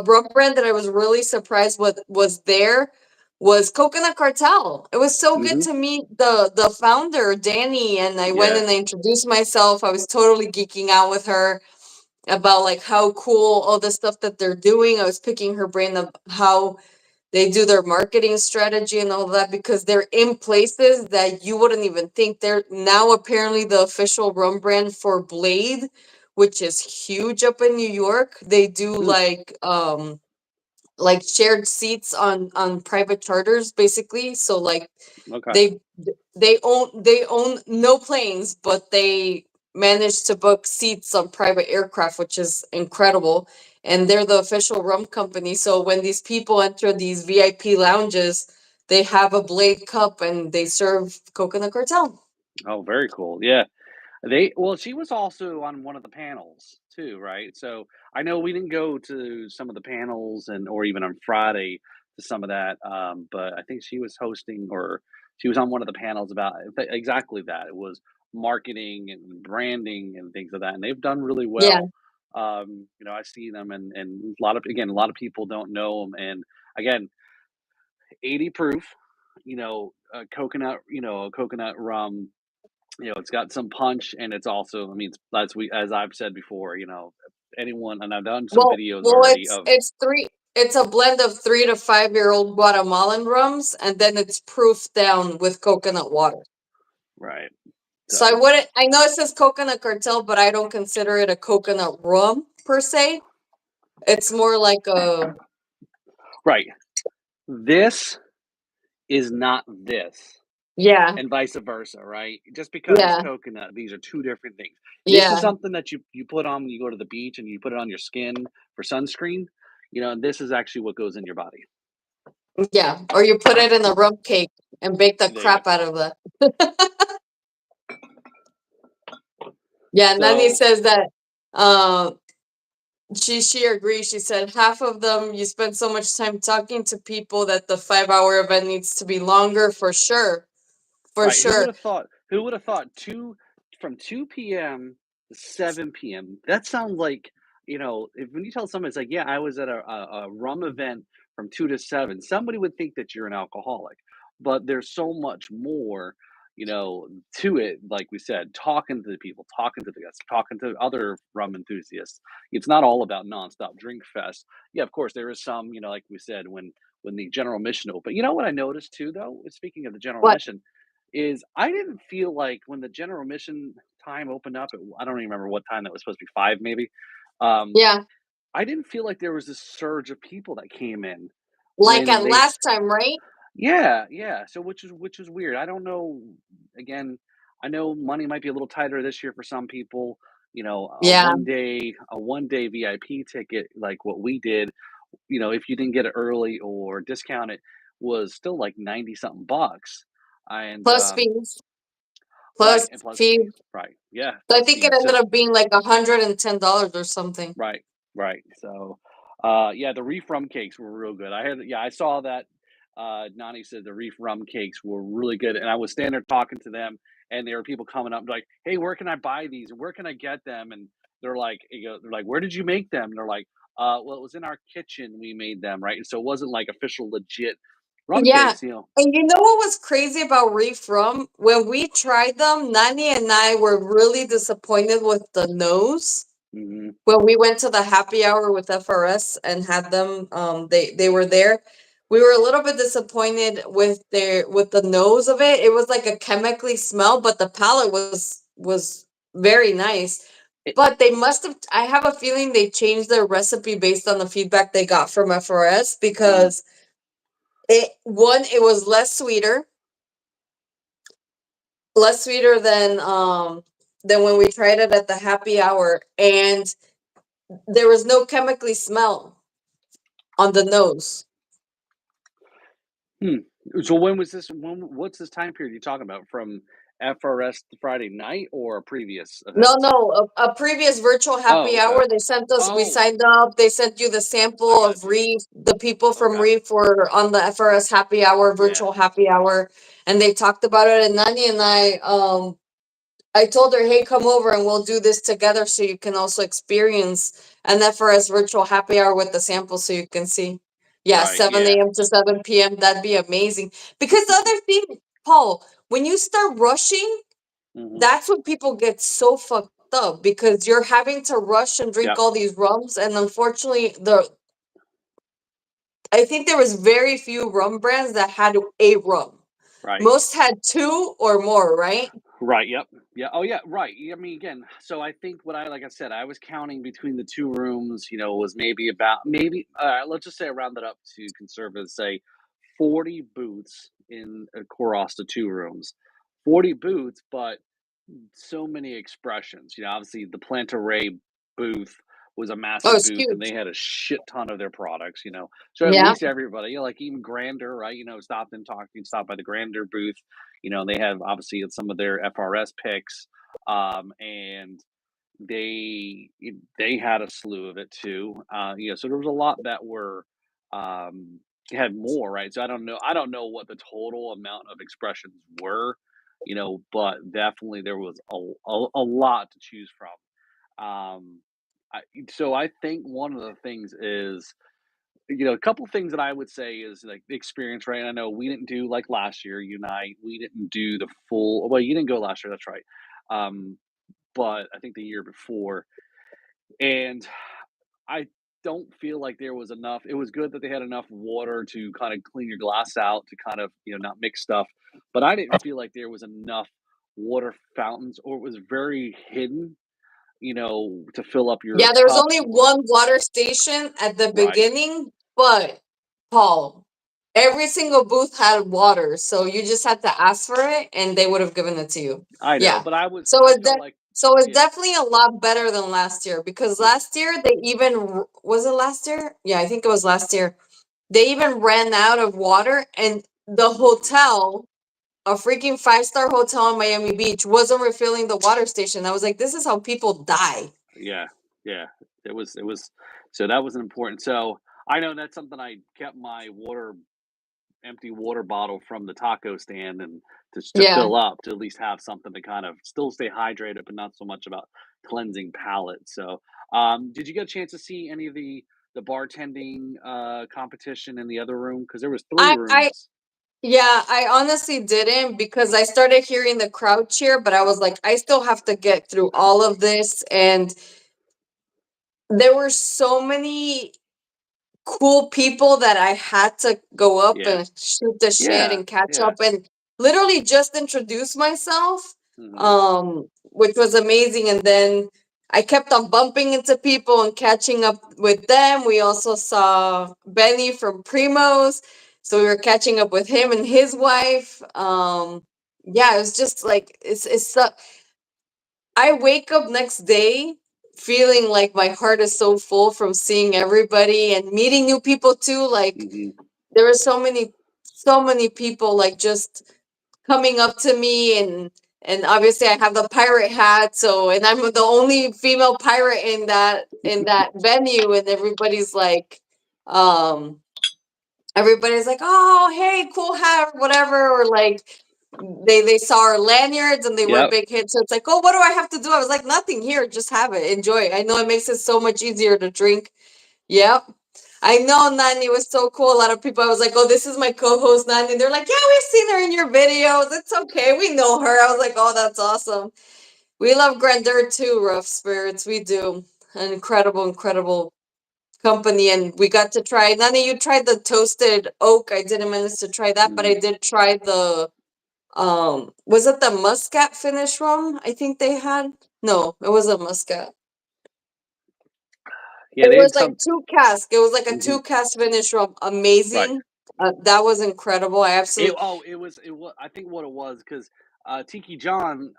Rum brand that I was really surprised what was there was Coconut Cartel. It was so good hmm to meet the founder, Danny, and I went and I yes, introduced myself. I was totally geeking out with her about like how cool all the stuff that they're doing. I was picking her brain of how they do their marketing strategy and all that because they're in places that you wouldn't even think. They're now apparently the official rum brand for Blade, which is huge up in New York. They do mm, like shared seats on private charters basically. So like okay, they they own no planes, but they manage to book seats on private aircraft, which is incredible. And they're the official rum company. So when these people enter these VIP lounges, they have a Blade cup and they serve Coconut Cartel. oh, very cool. Yeah, she was also on one of the panels too, right? So I know we didn't go to some of the panels or even on Friday to some of that, but I think she was hosting or she was on one of the panels about exactly that. It was marketing and branding and things like that, and they've done really Yeah. well. I see them, and a lot of people don't know them. And again, 80 proof, coconut rum. It's got some punch, and it's also, I mean, as I've said before, anyone, and I've done some videos Well, already of it's three. It's a blend of 3 to 5 year old Guatemalan rums, and then it's proofed down with coconut water. right. So I So wouldn't. I know it says coconut cartel, but I don't consider it a coconut rum per se. It's more like a right, this is not this, yeah, and vice versa, right? Just because it's yeah, coconut, these are two different things. This is yeah, something that you put on when you go to the beach, and you put it on your skin for sunscreen. And this is actually what goes in your body. yeah. Or you put it in a rum cake and bake the There you go. crap out of it. Yeah, Nani So says that. Uh, she agrees. She said half of them you spend so much time talking to people that the 5 hour event needs to be longer for sure. For right, who would sure. have thought? Who would have thought from 2 p.m. to 7 p.m.? That sounds like, if when you tell someone it's like, yeah, I was at a rum event from 2 to 7, somebody would think that you're an alcoholic. But there's so much more, to it. Like we said, talking to the people, talking to the guests, talking to other rum enthusiasts. It's not all about nonstop drink fest. Yeah, of course there is some, like we said, when the general mission opened. You know what I noticed too, though? Speaking of the general What? mission, is I didn't feel like when the general mission time opened up, I don't even remember what time that was supposed to be, 5 maybe. Um, Yeah. I didn't feel like there was this surge of people that came in Like when at they last time, right? yeah, yeah, so which is weird. I don't know, again, I know money might be a little tighter this year for some people, Yeah. a one-day VIP ticket like what we did, if you didn't get it early or discounted, was still like 90 something bucks, and, Plus fees. right, Plus and plus fees. fees, right, yeah, So I plus think it fees, ended so up being like $110 or something. right, right, so, yeah, the reef rum cakes were real good. I saw that, Nani said the reef rum cakes were really good, and I was standing there talking to them, and there were people coming up like, "Hey, where can I buy these, and where can I get them?" And they're like, "Where did you make them?" And they're like, well, it was in our kitchen, we made them," right? And so it wasn't like official legit rum Yeah. cakes, you know? And you know what was crazy about Reef Rum? When we tried them, Nani and I were really disappointed with the nose. Mhm. When we went to the happy hour with FRS and had them, they were there. We were a little bit disappointed with the nose of it. It was like a chemically smell, but the palate was very nice. It But they must have. I have a feeling they changed their recipe based on the feedback they got from FRS mhm. because it was less sweeter than when we tried it at the happy hour, and there was no chemically smell on the nose. Hmm. So when was this what's this time period you're talking about? From FRS Friday night or a previous No, event? no, a previous virtual Oh, happy okay. hour. They sent us. We Oh, signed up. They sent you the I sample of got you. Reef. The people from Okay. Reef were on the FRS happy hour, Yeah. virtual happy hour, and they talked about it. And Nani and I told her, "Hey, come over and we'll do this together, so you can also experience an FRS virtual happy hour with the sample, so you can see." Yeah, Right, 7 yeah. a.m. to 7 p.m. That'd be amazing. Because the other thing, Paul, when you start rushing, Mhm. that's when people get so fucked up because you're having to rush and drink Yep. all these rums, and unfortunately, I think there was very few rum brands that had a rum. Right. Most had two or more, right? Right, yep. Yeah, oh, yeah, right. I mean, again, so I think like I said, I was counting between the 2 rooms, was maybe let's just say I round it up to conservative, say 40 booths across the 2 rooms. 40 booths, but so many expressions. Obviously the Plantaray booth was a Oh, massive it's booth, and huge. they had a shit ton of their products. So at Yeah. least everybody, like even Grander, right? Stop by the Grander booth. They have obviously some of their FRS picks, and they had a slew of it too. So there was a lot that were um, had more, right? So I don't know what the total amount of expressions were, but definitely there was a lot to choose from. So I think one of the things is, a couple things that I would say is like the experience, right? I know we didn't do like last year, you and I, we didn't do the full, well, you didn't go last year, that's right. Um, but I think the year before. And I don't feel like there was enough. It was good that they had enough water to kind of clean your glass out to kind of, not mix stuff. But I didn't feel like there was enough water fountains, or it was very hidden, to fill up your Yeah, there was cup. only one water station at the Right. beginning, but Paul, every single booth had water, so you just had to ask for it, and they would have given it to you. I know, Yeah, but so I it's felt like, yeah, definitely a lot better than last year because yeah, last year they even was it last year? Yeah, I think it was last year. They even ran out of water, and the hotel, a freaking five-star hotel in Miami Beach, wasn't refilling the water station. I was like, this is how people die. yeah, yeah. It was, so that was important. So I know that's something I kept my empty water bottle from the taco stand, and to Yeah. fill up, to at least have something to kind of still stay hydrated, but not so much about cleansing palate. So, did you get a chance to see any of the bartending competition in the other room? Because there was three I rooms. Yeah, I honestly didn't because I started hearing the crowd cheer, but I was like, I still have to get through all of this. And there were so many cool people that I had to go up Yeah, and shoot the shit yeah, and catch yeah. up and literally just introduce myself, Hmm. which was amazing. And then I kept on bumping into people and catching up with them. We also saw Benny from Primos, so we were catching up with him and his wife. Yeah, it was just like I wake up next day feeling like my heart is so full from seeing everybody and meeting new people too. Like Hmm. there were so many people like just coming up to me and obviously I have the pirate hat, so and I'm the only female pirate in that venue and um everybody's like, "Oh, hey, cool hat," or whatever, or like they saw our lanyards and they were Yep. big hits. So it's like, "Oh, what do I have to do?" I was like, "Nothing. Here, just have it. Enjoy it." I know it makes it so much easier to drink. Yep. I know Nani was so cool. A lot of people, I was like, "Oh, this is my co-host Nani." They're like, "Yeah, we've seen her in your videos. It's okay. We know her." I was like, "Oh, that's awesome." We love Grandeur too, Rough Spirits. We do. An incredible, incredible company, and we got to try. Nani, you tried the toasted oak. I didn't manage to try that, but I Hmm. did try the was it the muscat finish rum? I think they had. No, it was a muscat. Yeah, It they was had like some. two cask. It was like a Hmm. two cask finish rum. Right. Amazing. That was incredible. I absolutely. It was, I think what it was, because Tiki John,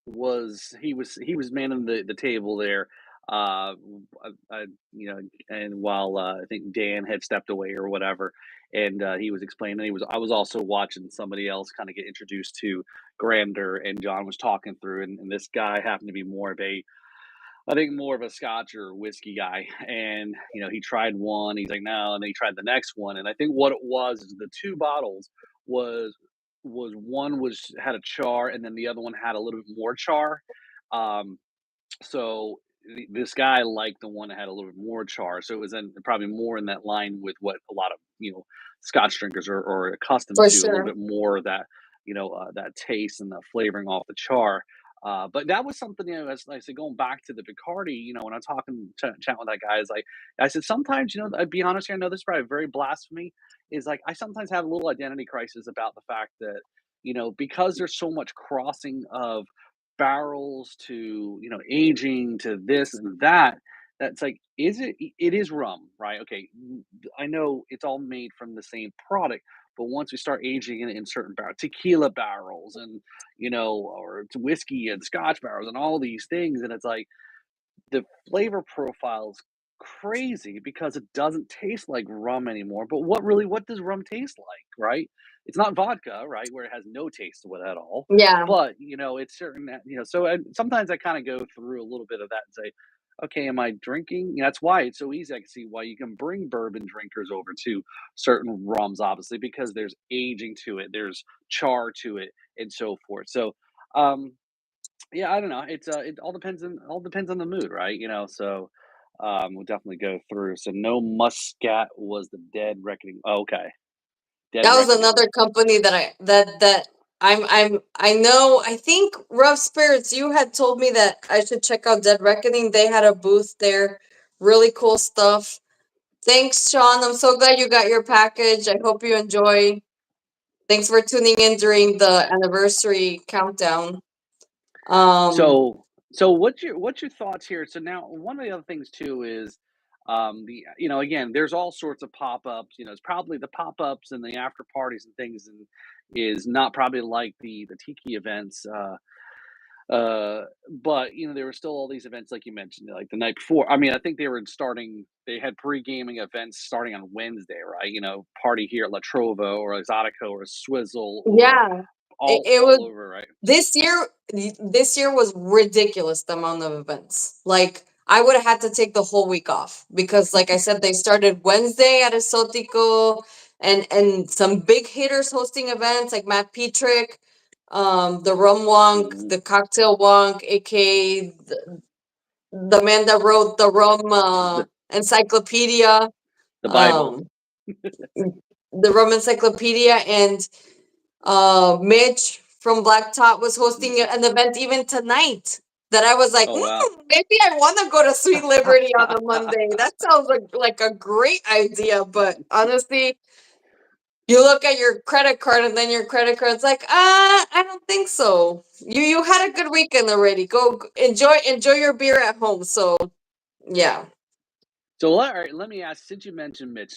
he was manning the table there, you know, and while I think Dan had stepped away or whatever, and he was explaining, I was also watching somebody else kind of get introduced to Grander, and John was talking through, and this guy happened to be more of a, I think, more of a scotch or whiskey guy. And, he tried one, he's like, no, and then he tried the next one. And I think what it was is the two bottles was one had a char, and then the other one had a little bit more char. Um, so this guy liked the one that had a little bit more char. So it was probably more in that line with what a lot of, Scotch drinkers are accustomed For to, a little sure. bit more of that, that taste and the flavoring off the char. But that was something, as I said, going back to the Bacardi, when I'm talking, chat with that guy, is like, I said, sometimes, I'd be honest here, I know this is probably very blasphemy, is like, I sometimes have a little identity crisis about the fact that, because there's so much crossing of barrels to, aging to this and that, that's like, it is rum, right? Okay, I know it's all made from the same product, but once we start aging it in certain tequila barrels, and or it's whiskey and scotch barrels and all these things, and it's like the flavor profile's crazy because it doesn't taste like rum anymore. But what does rum taste like, right? It's not vodka, right, where it has no taste to it at all. Yeah. But it's certain that, so sometimes I kind of go through a little bit of that and say, okay, am I drinking? That's why it's so easy. I can see why you can bring bourbon drinkers over to certain rums, obviously, because there's aging to it, there's char to it, and so forth. So, um, Yeah, I don't know. It all depends on the mood, right? So we'll definitely go through. So no Muscat was the Dead Reckoning. Oh, okay, Dead That was Reckoning. another company that I know. I think Rough Spirits. You had told me that I should check out Dead Reckoning. They had a booth there. Really cool stuff. Thanks, Sean. I'm so glad you got your package. I hope you enjoy. Thanks for tuning in during the anniversary countdown. Um, So what's your thoughts here? So now one of the other things too is again there's all sorts of pop-ups. It's probably the pop-ups and the after parties and things and is not probably like the tiki events. But there were still all these events like you mentioned, like the night before. I mean, I think they had pre-gaming events starting on Wednesday, right? Party here at La Trova or Exotico or Swizzle or yeah, it was all over, right? this year. This year was ridiculous. The amount of events. Like I would have had to take the whole week off because, like I said, they started Wednesday at Exotico, and some big hitters hosting events like Matt Petrick, the rum wonk, Mhm. the cocktail wonk, aka the man that wrote the rum The encyclopedia, the Bible. um, the rum encyclopedia, and Mitch from Black Top was hosting an event even tonight. That I was like, Oh, wow. maybe I want to go to Sweet Liberty on a Monday. That sounds like a great idea. But honestly, you look at your credit card and then your credit card's like, I don't think so. You had a good weekend already. Enjoy your beer at home. So yeah. So, alright, let me ask, since you mentioned Mitch,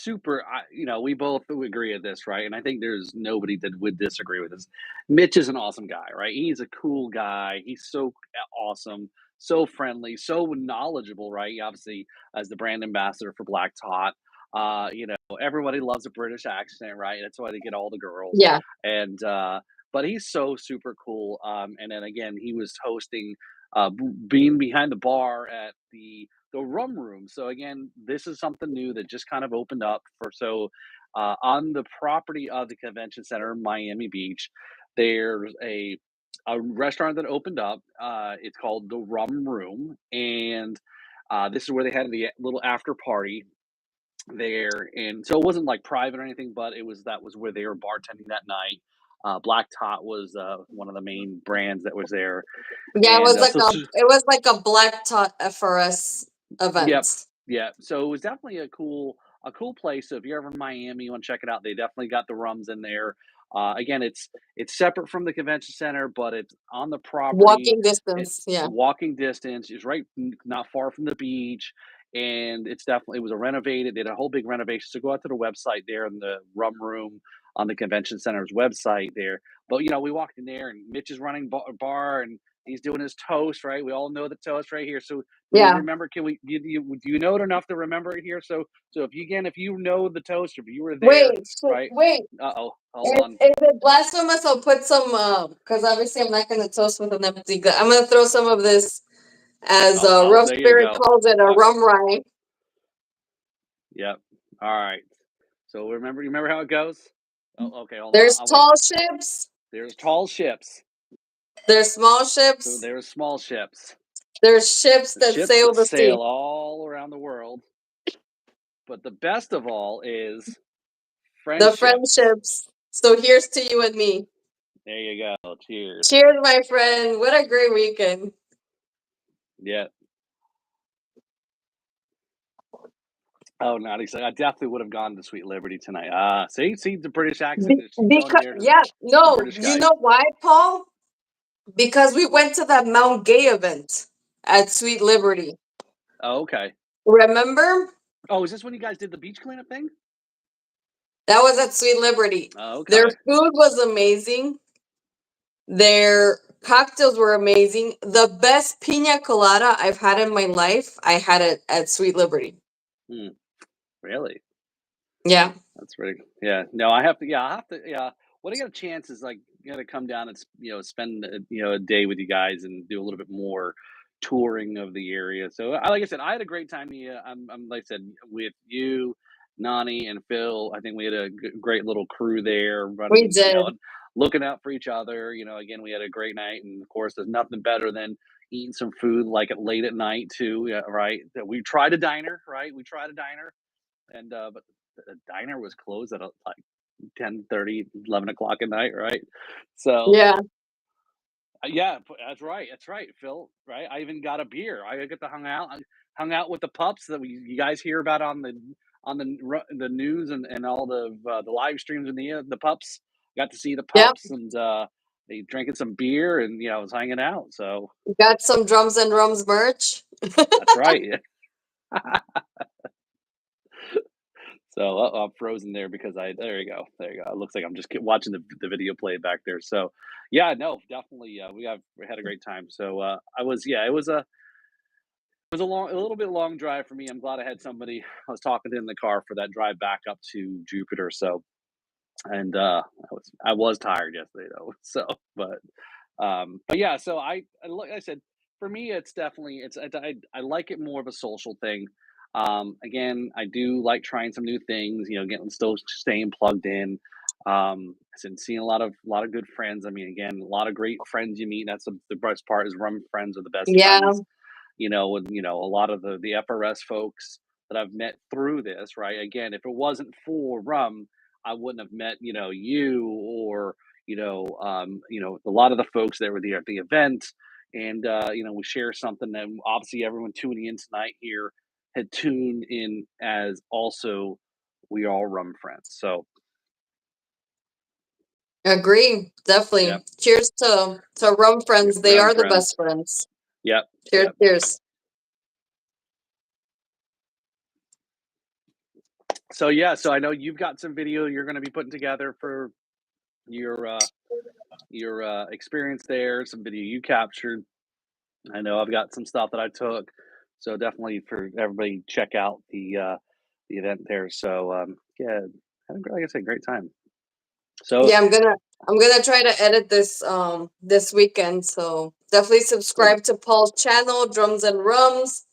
we both would agree at this, right? And I think there's nobody that would disagree with this. Mitch is an awesome guy, right? He's a cool guy. He's so awesome, so friendly, so knowledgeable, right? He obviously, as the brand ambassador for Black Tot, everybody loves a British accent, right? That's why they get all the girls. Yeah. And but he's so super cool. And then again, he was hosting, being behind the bar at the rum room. So again, this is something new that just kind of opened up on the property of the convention center in Miami Beach. There's a restaurant that opened up. It's called the Rum Room, and this is where they had the little after party there. And so it wasn't like private or anything, but that was where they were bartending that night. Black Tot was one of the main brands that was there, Yeah, and it was like a Black Tot FRS yep, event. yeah. So it was definitely a cool place. So if you're ever in Miami, you want to check it out. They definitely got the rums in there. Again, it's separate from the convention center, but it's on the property. Walking It distance. Yeah. walking distance. It's right, not far from the beach, and it was a renovated. They did a whole big renovation. So go out to the website there in the rum room on the convention center's website there. But we walked in there, and Mitch is running bar and he's doing his toast, right? We all know the toast right here. So do we Yeah. remember? Can we? Do you know it enough to remember it here? So if you know the toast, if you were there, right? Wait. Hold on. If it blasphemous, I'll put some because obviously I'm not gonna toast with an empty glass. I'm gonna throw some of this, as Oh, Rough there you Spirit go. calls it, a Uh, rum rye. yep. All right. So you remember how it goes? Oh, okay. Hold on. There's I'll wait. tall ships, There's tall ships. there's small So ships, there's small ships. there's ships The that ships sail that the sea. sail all around the world. But the best of all is The friendships. friendships. So here's to you and me. There you go. Cheers. Cheers, my friend. What a great weekend. Yeah. Oh, naughty. So I definitely would have gone to Sweet Liberty tonight. See the British accent. She's going Because there to yeah, the no, British you guy. know why, Paul? Because we went to that Mount Gay event at Sweet Liberty. Oh, okay. Remember? Oh, is this when you guys did the beach cleanup thing? That was at Sweet Liberty. Oh, Their okay. food was amazing. Their cocktails were amazing. The best pina colada I've had in my life, I had it at Sweet Liberty. Hmm, really? Yeah. That's really yeah. No, I have to. Yeah, I have to. Yeah, when I get a chance, is like to come down and spend a day with you guys and do a little bit more touring of the area. So, like I said, I had a great time. Yeah, I'm like I said with you, Nani, and Phil. I think we had a great little crew there We running. did. looking out for each other. Again, we had a great night, and of course, there's nothing better than eating some food like at late at night too. Yeah, right. We tried a diner, right? We tried a diner, and but the diner was closed at like 10:30, 11 o'clock at night, right? So Yeah. yeah, that's right, Phil. Right, I even got a beer. I get to hung out with the pups that you guys hear about on the news and all the live streams, and the pups. Got to see the Yep. pups, and they drinking some beer, and I was hanging out. So Got some drums and rums merch. that's right. So I'm frozen there because there you go, there you go. It looks like I'm just watching the video play back there. So yeah, no, definitely, we had a great time. So I was yeah, a little bit long drive for me. I'm glad I had somebody I was talking to in the car for that drive back up to Jupiter. So and I was tired yesterday though. So but yeah, so like I said, for me, it's definitely I like it more of a social thing. Again, I do like trying some new things. Getting still staying plugged in. And seeing a lot of good friends. I mean, again, a lot of great friends you meet. That's the best part is rum friends are the best Yeah. friends. And a lot of the FRS folks that I've met through this. Right. Again, if it wasn't for rum, I wouldn't have met you or a lot of the folks that were there at the event, and we share something that obviously everyone tuning in tonight here had tuned in as also we all rum friends. So Agree. yeah, Definitely. Cheers to rum friends. They rum are the best friends. friends. Yep, Cheers, yep. cheers. So yeah, so I know you've got some video you're going to be putting together for your experience there, some video you captured. I know I've got some stuff that I took, so definitely for everybody check out the event there. So yeah, like I said, great time. So Yeah, I'm gonna try to edit this weekend. So definitely good. subscribe to Paul's channel, Drums and Rums,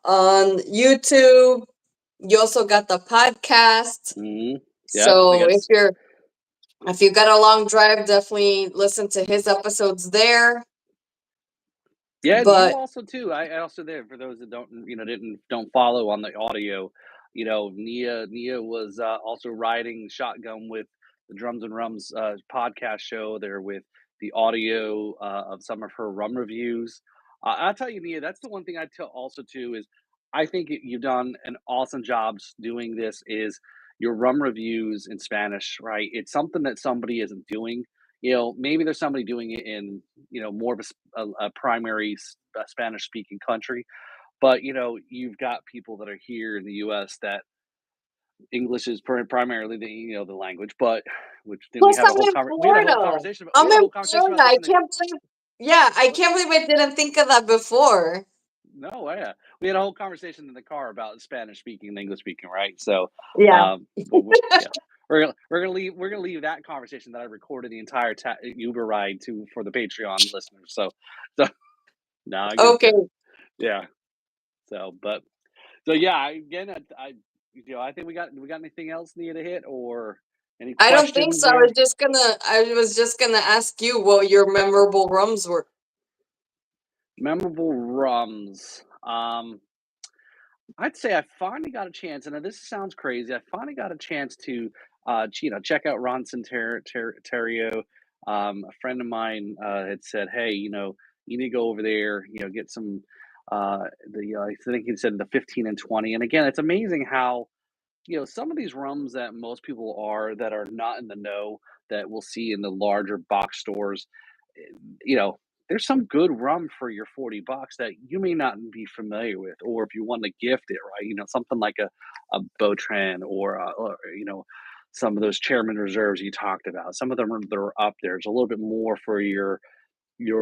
on YouTube. You also got the podcast. Yep, I So if guess. you got a long drive, definitely listen to his episodes there. Yeah, and you But also too. I also there for those that don't follow on the audio. Nia was also riding shotgun with the Drums and Rums podcast show there with the audio of some of her rum reviews. I'll tell you, Nia, that's the one thing I tell also too is I think you've done an awesome job doing this. Is your rum reviews in Spanish, right? It's something that somebody isn't doing. Maybe there's somebody doing it in more of a primary Spanish speaking country. But you've got people that are here in the U.S. that English is primarily the language. But which then we plus, have a I'm whole in we had a whole Florida. conversation about I'm in Florida. this I in the can't believe. Yeah, I what. can't believe I didn't think of that before. No, yeah, we had a whole conversation in the car about Spanish speaking and English speaking, right? So, Yeah. yeah, we're gonna leave that conversation that I recorded the entire Uber ride to for the Patreon listeners. So no, I get Okay. you. Yeah. So yeah, again, I think we got anything else need to hit or any I don't think questions so. there? I was just gonna ask you what your memorable rums were. Memorable rums. I'd say I finally got a chance, and this sounds crazy. I finally got a chance to, check out Ronson Terrio. A friend of mine had said, "Hey, you need to go over there. Get some." I think he said the 15 and 20. And again, it's amazing how some of these rums that most people are that are not in the know that we'll see in the larger box stores, eh, you know, there's some good rum for your $40 that you may not be familiar with, or if you want to gift it, right? Something like a Botran or some of those Chairman Reserves you talked about. Some of them they're up there. It's a little bit more for your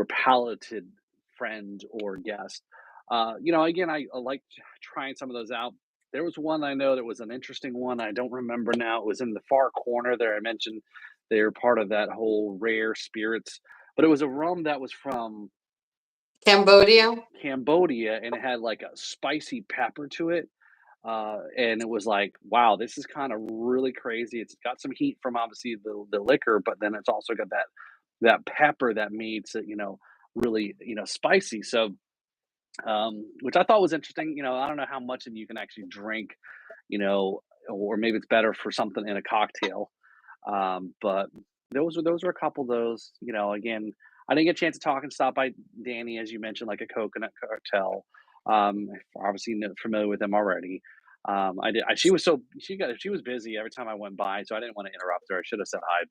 palated friend or guest. Again, I like trying some of those out. There was one I know that was an interesting one. I don't remember now. It was in the far corner there. I mentioned they're part of that whole rare spirits, but it was a rum that was from Cambodia. Cambodia and it had like a spicy pepper to it. And it was like, wow, this is kind of really crazy. It's got some heat from obviously the liquor, but then it's also got that pepper that makes it, really, spicy. So, which I thought was interesting. I don't know how much of you can actually drink, you know, or maybe it's better for something in a cocktail. But those were a couple of those. Again, I didn't get a chance to talk and stop by Danny, as you mentioned, like a coconut cartel. Obviously familiar with them already. I did. She was busy every time I went by, so I didn't want to interrupt her. I should have said hi,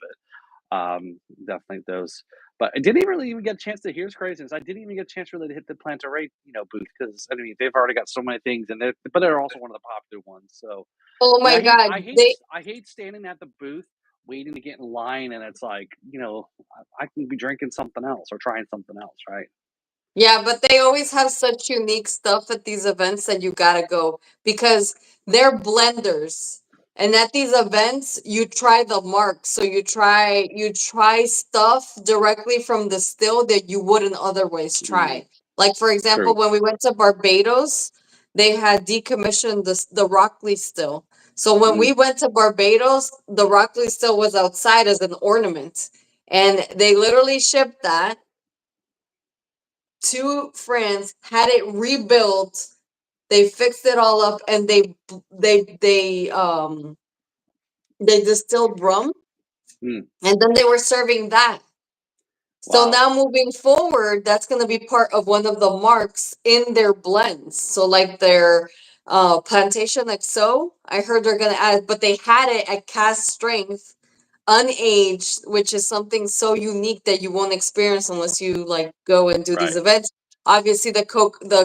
but definitely those. But I didn't really even get a chance to. Here's craziness. I didn't even get a chance really to hit the Plantaray, booth because I mean they've already got so many things, and but they're also one of the popular ones. So Oh and my God. I hate standing at the booth waiting to get in line, and it's like, I can be drinking something else or trying something else, right? Yeah, but they always have such unique stuff at these events that you gotta go because they're blenders. And at these events, you try the marks. So you try stuff directly from the still that you wouldn't otherwise Mm, try. Like for example, true. when we went to Barbados, they had decommissioned the Rockley still. So when Mm, we went to Barbados, the Rockley still was outside as an ornament. And they literally shipped that to France, had it rebuilt. They fixed it all up, and they distilled rum, mm, and then they were serving that. So wow. now moving forward, that's going to be part of one of the marks in their blends. So like their plantation XO, I heard they're going to add it, but they had it at cast strength unaged, which is something so unique that you won't experience unless you like go and do these Right, events. Obviously, the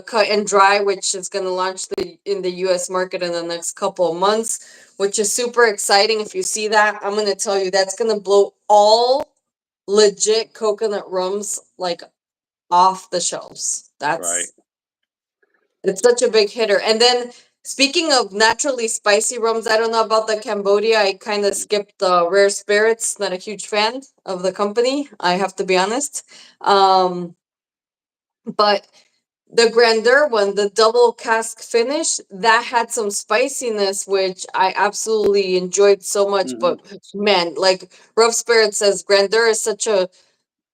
cut and dry, which is going to launch in the U.S. market in the next couple of months, which is super exciting. If you see that, I'm going to tell you that's going to blow all legit coconut rums like off the shelves. right. It's such a big hitter. And then speaking of naturally spicy rums, I don't know about the Cambodia. I kind of skipped the rare spirits. Not a huge fan of the company. I have to be honest. But the grandeur one, the double cask finish, that had some spiciness, which I absolutely enjoyed so much. Hmm. But man, like Rough Spirit says, grandeur is such a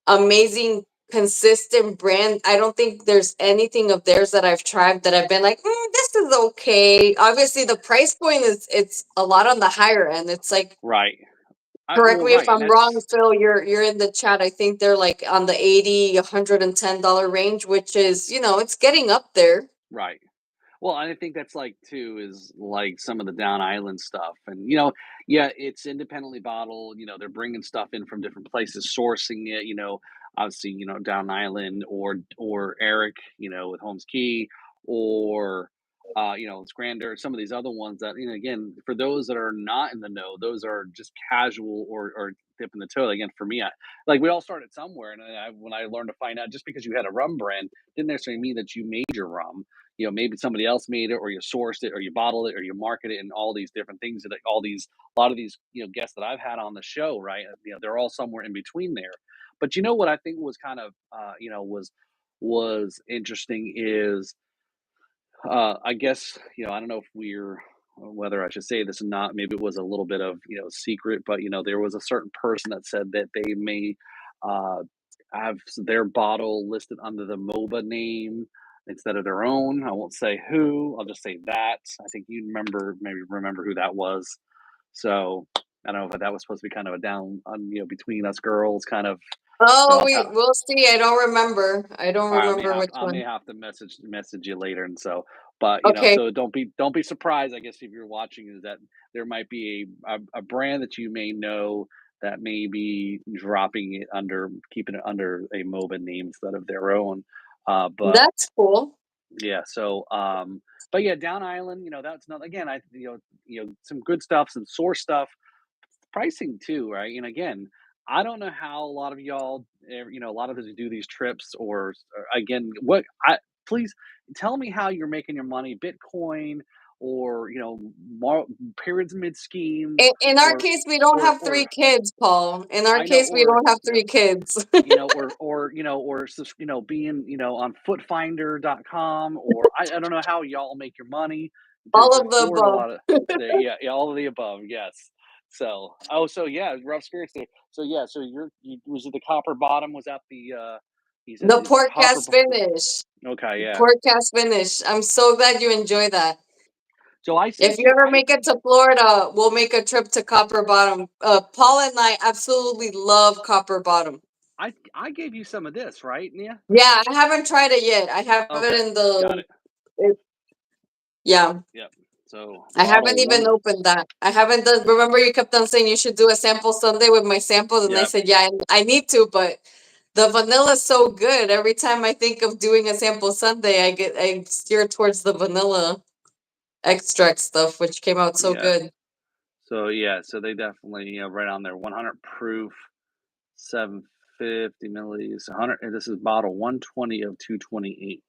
amazing consistent brand. I don't think there's anything of theirs that I've tried that I've been like, this is okay. Obviously, the price point is it's a lot on the higher end. It's like, Right. correct Well, me if right, and I'm wrong, that's Phil. You're in the chat. I think they're like on the 80, $110 range, which is, it's getting up there. right. Well, I think that's like too is like some of the down island stuff, and yeah, it's independently bottled. They're bringing stuff in from different places, sourcing it. Obviously, down island or Eric, with Holmes Key, or it's Grander. Some of these other ones that again, for those that are not in the know, those are just casual or dipping the toe. Again, for me, like we all started somewhere, and when I learned to find out, just because you had a rum brand didn't necessarily mean that you made your rum. Maybe somebody else made it, or you sourced it, or you bottled it, or you market it, and all these different things that a lot of these guests that I've had on the show, right? They're all somewhere in between there. But what I think was kind of was interesting is I guess I don't know if we're whether I should say this or not. Maybe it was a little bit of secret, but there was a certain person that said that they may uh, have their bottle listed under the MOBA name instead of their own. I won't say who. I'll just say that. I think you maybe remember who that was. So I don't know if that was supposed to be kind of a down on between us girls kind of. Oh, I'll have, we'll see. I don't remember. I don't remember which I may one. have to message you later, and so, but Okay. so don't be surprised. I guess if you're watching, is that there might be a brand that you may know that may be dropping it under, keeping it under a MOBA name instead of their own. But That's cool. yeah, so but yeah, Down Island, that's not again. Some good stuff, some source stuff, pricing too, right? And again, I don't know how a lot of y'all, a lot of us who do these trips, or again, please tell me how you're making your money, Bitcoin or pyramid schemes, In our or case, we don't have three or kids, Paul. In our I know, case, we or don't have three kids. being on footfinder.com, or I don't know how y'all make your money All to of the afford a above. lot of yeah, all of the above, yes. So so yeah, rough spirits there. So yeah, so was it the Copper Bottom? Was that the he said The the copper podcast finish. Okay, yeah. Podcast finish. I'm so glad you enjoy that. So I If sent you you ever make it to Florida, we'll make a trip to Copper Bottom. Paul and I absolutely love Copper Bottom. I gave you some of this, right, Nia? Yeah, I haven't tried it yet. I have Okay, it in got it. yeah. Yep. So I haven't bottle even one. opened that. I haven't done. Remember, you kept on saying you should do a sample Sunday with my samples, and I Yep. said, yeah, I need to, but the vanilla is so good. Every time I think of doing a sample Sunday, I steer towards the vanilla extract stuff, which came out so Yeah. good. So yeah, so they definitely right on there. 100 proof, 750 milliliters, 100. And this is bottle 120 of 228,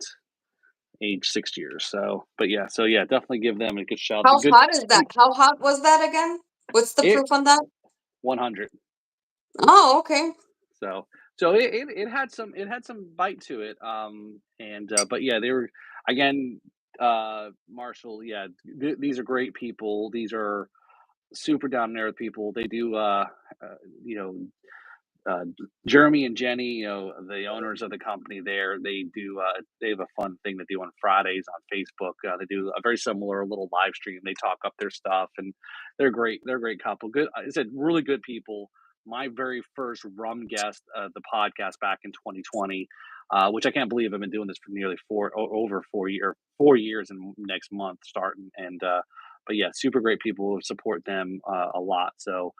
age 6 years. So, but yeah, so yeah, definitely give them a good shout. The How good hot is that? How hot was that again? What's the it proof on that? 100. Oh, okay. So it had some bite to it. And but yeah, they were again, Marshall. Yeah, these are great people. These are super down there people. They do you know Jeremy and Jenny, the owners of the company there, they have a fun thing they do on Fridays on Facebook. They do a very similar little live stream. They talk up their stuff, and they're great. They're a great couple. Good, I said, really good people. My very first rum guest, the podcast back in 2020, which I can't believe I've been doing this for nearly over 4 years and next month starting. And but yeah, super great people who support them a lot. So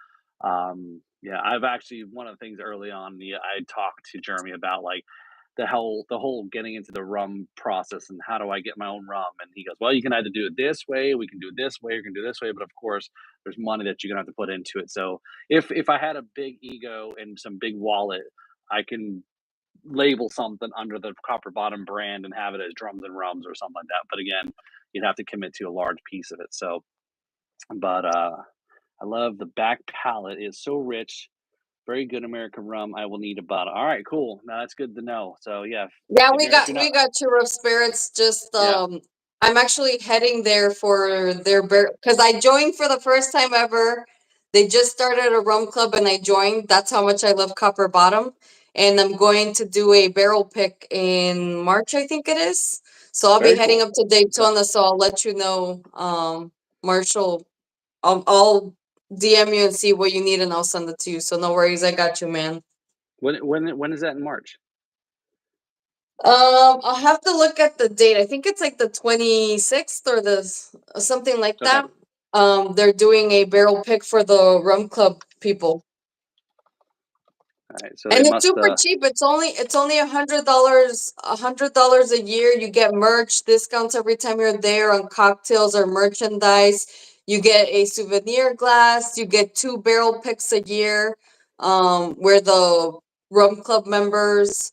yeah, I've actually one of the things early on, I talked to Jeremy about like the whole getting into the rum process and how do I get my own rum? And he goes, well, you can either do it this way, we can do it this way, you can do it this way, but of course, there's money that you're gonna have to put into it. So if I had a big ego and some big wallet, I can label something under the Copper Bottom brand and have it as drums and rums or something like that. But again, you'd have to commit to a large piece of it. So, but I love the back palate. It's so rich, very good American rum. I will need a bottle. All right, cool. Now that's good to know. So yeah, Yeah, if you're not, we got Tour of Spirits. Just yeah, I'm actually heading there for their because I joined for the first time ever. They just started a rum club and I joined. That's how much I love Copper Bottom. And I'm going to do a barrel pick in March, I think it is. So I'll be very heading cool. up to Okay. Daytona. So I'll let you know, Marshall. I'll DM you and see what you need, and I'll send it to you. So no worries, I got you, man. When is that in March? I'll have to look at the date. I think it's like the 26th or something like Okay. that. They're doing a barrel pick for the rum club people. All right. So they And it's must. super cheap. It's only $100, $100 a year. You get merch, discounts every time you're there on cocktails or merchandise. You get a souvenir glass. You get 2 barrel picks a year. Where the rum club members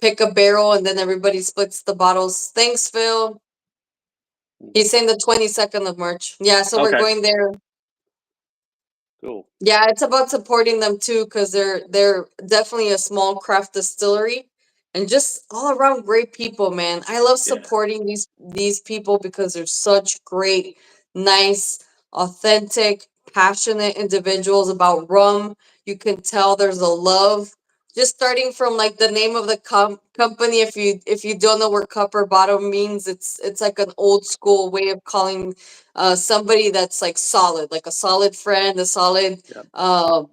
pick a barrel and then everybody splits the bottles. Thanks, Phil. He's saying the 22nd of March. Yeah, so we're Okay. going there. Cool. Yeah, it's about supporting them too, because they're definitely a small craft distillery and just all around great people, man. I love Yeah. supporting these people because they're such great, nice, authentic, passionate individuals about rum. You can tell there's a love. Just starting from like the name of the company, if you don't know what Copper Bottom means, it's like an old school way of calling somebody that's like a solid friend, a solid Yep. uh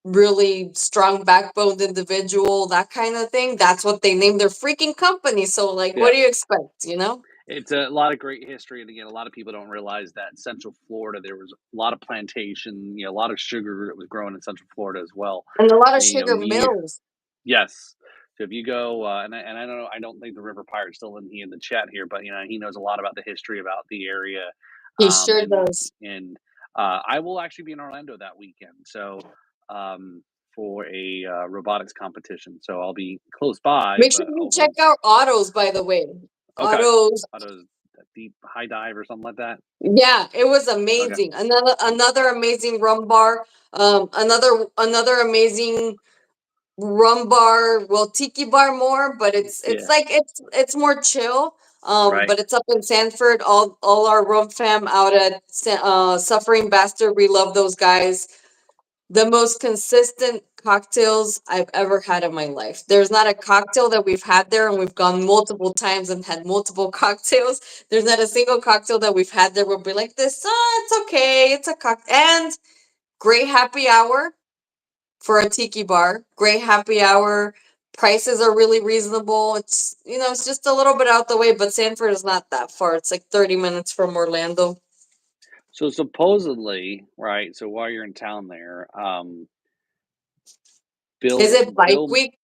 really strong backboned individual, that kind of thing. That's what they named their freaking company. So like, what Yeah. do you expect? It's a lot of great history, and again, a lot of people don't realize that in Central Florida there was a lot of plantation, a lot of sugar that was grown in Central Florida as well. And a lot of And sugar mills. yes. So if you go, I don't think the River Pirate's still in the chat here, but he knows a lot about the history about the area, He sure and does. and I will actually be in Orlando that weekend, so for a robotics competition, so I'll be close by, Make sure but you over check out Autos, by the way. okay, Autos. autos deep high dive or something like that? Yeah, it was Okay. amazing. Another amazing rum bar. Another amazing rum bar. Well, tiki bar more, but it's Yeah. like it's more chill. Right. But it's up in Sanford. All our rum fam out at Suffering Bastard. We love those guys. The most consistent cocktails I've ever had in my life. There's not a cocktail that we've had there, and we've gone multiple times and had multiple cocktails. There's not a single cocktail that we've had there where we'll be like this. It's okay. It's a cocktail. And great happy hour for a tiki bar. Great happy hour. Prices are really reasonable. It's just a little bit out the way, but Sanford is not that far. It's like 30 minutes from Orlando. So supposedly, right? So while you're in town there, Is Bill it bike Bill week?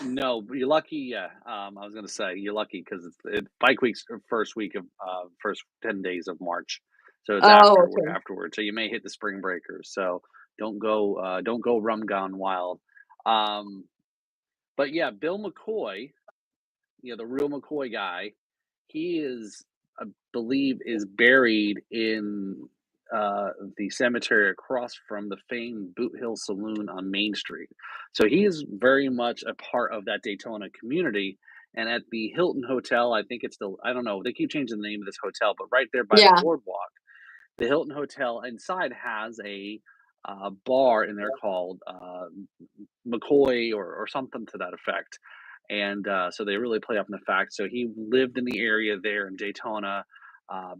no, but you're lucky, yeah. I was gonna say you're lucky because Bike Week's first week of first 10 days of March, so it's Oh, okay. afterward. So you may hit the spring breakers. So don't go rum gone wild. Um, but yeah, Bill McCoy, the real McCoy guy, he is, I believe, is buried in the cemetery across from the famed Boot Hill Saloon on Main Street. So he is very much a part of that Daytona community. And at the Hilton Hotel, I think it's I don't know, they keep changing the name of this hotel, but right there by the Yeah. boardwalk, the Hilton Hotel inside has a bar in there called McCoy or something to that effect. And so they really play up in the fact. So he lived in the area there in Daytona,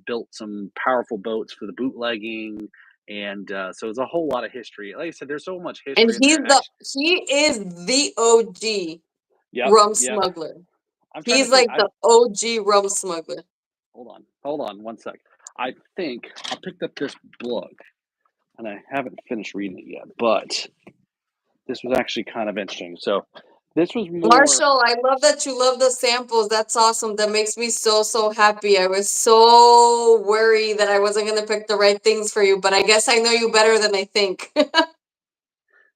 built some powerful boats for the bootlegging. And so it's a whole lot of history. Like I said, there's so much And history in there. And actually, he is the OG yep, rum yep. smuggler. I'm trying to He's think. like the OG rum smuggler. Hold on one sec. I think I picked up this book and I haven't finished reading it yet, but this was actually kind of interesting. So this was more. Marshall, I love that you love the samples. That's awesome. That makes me so, so happy. I was so worried that I wasn't going to pick the right things for you, but I guess I know you better than I think.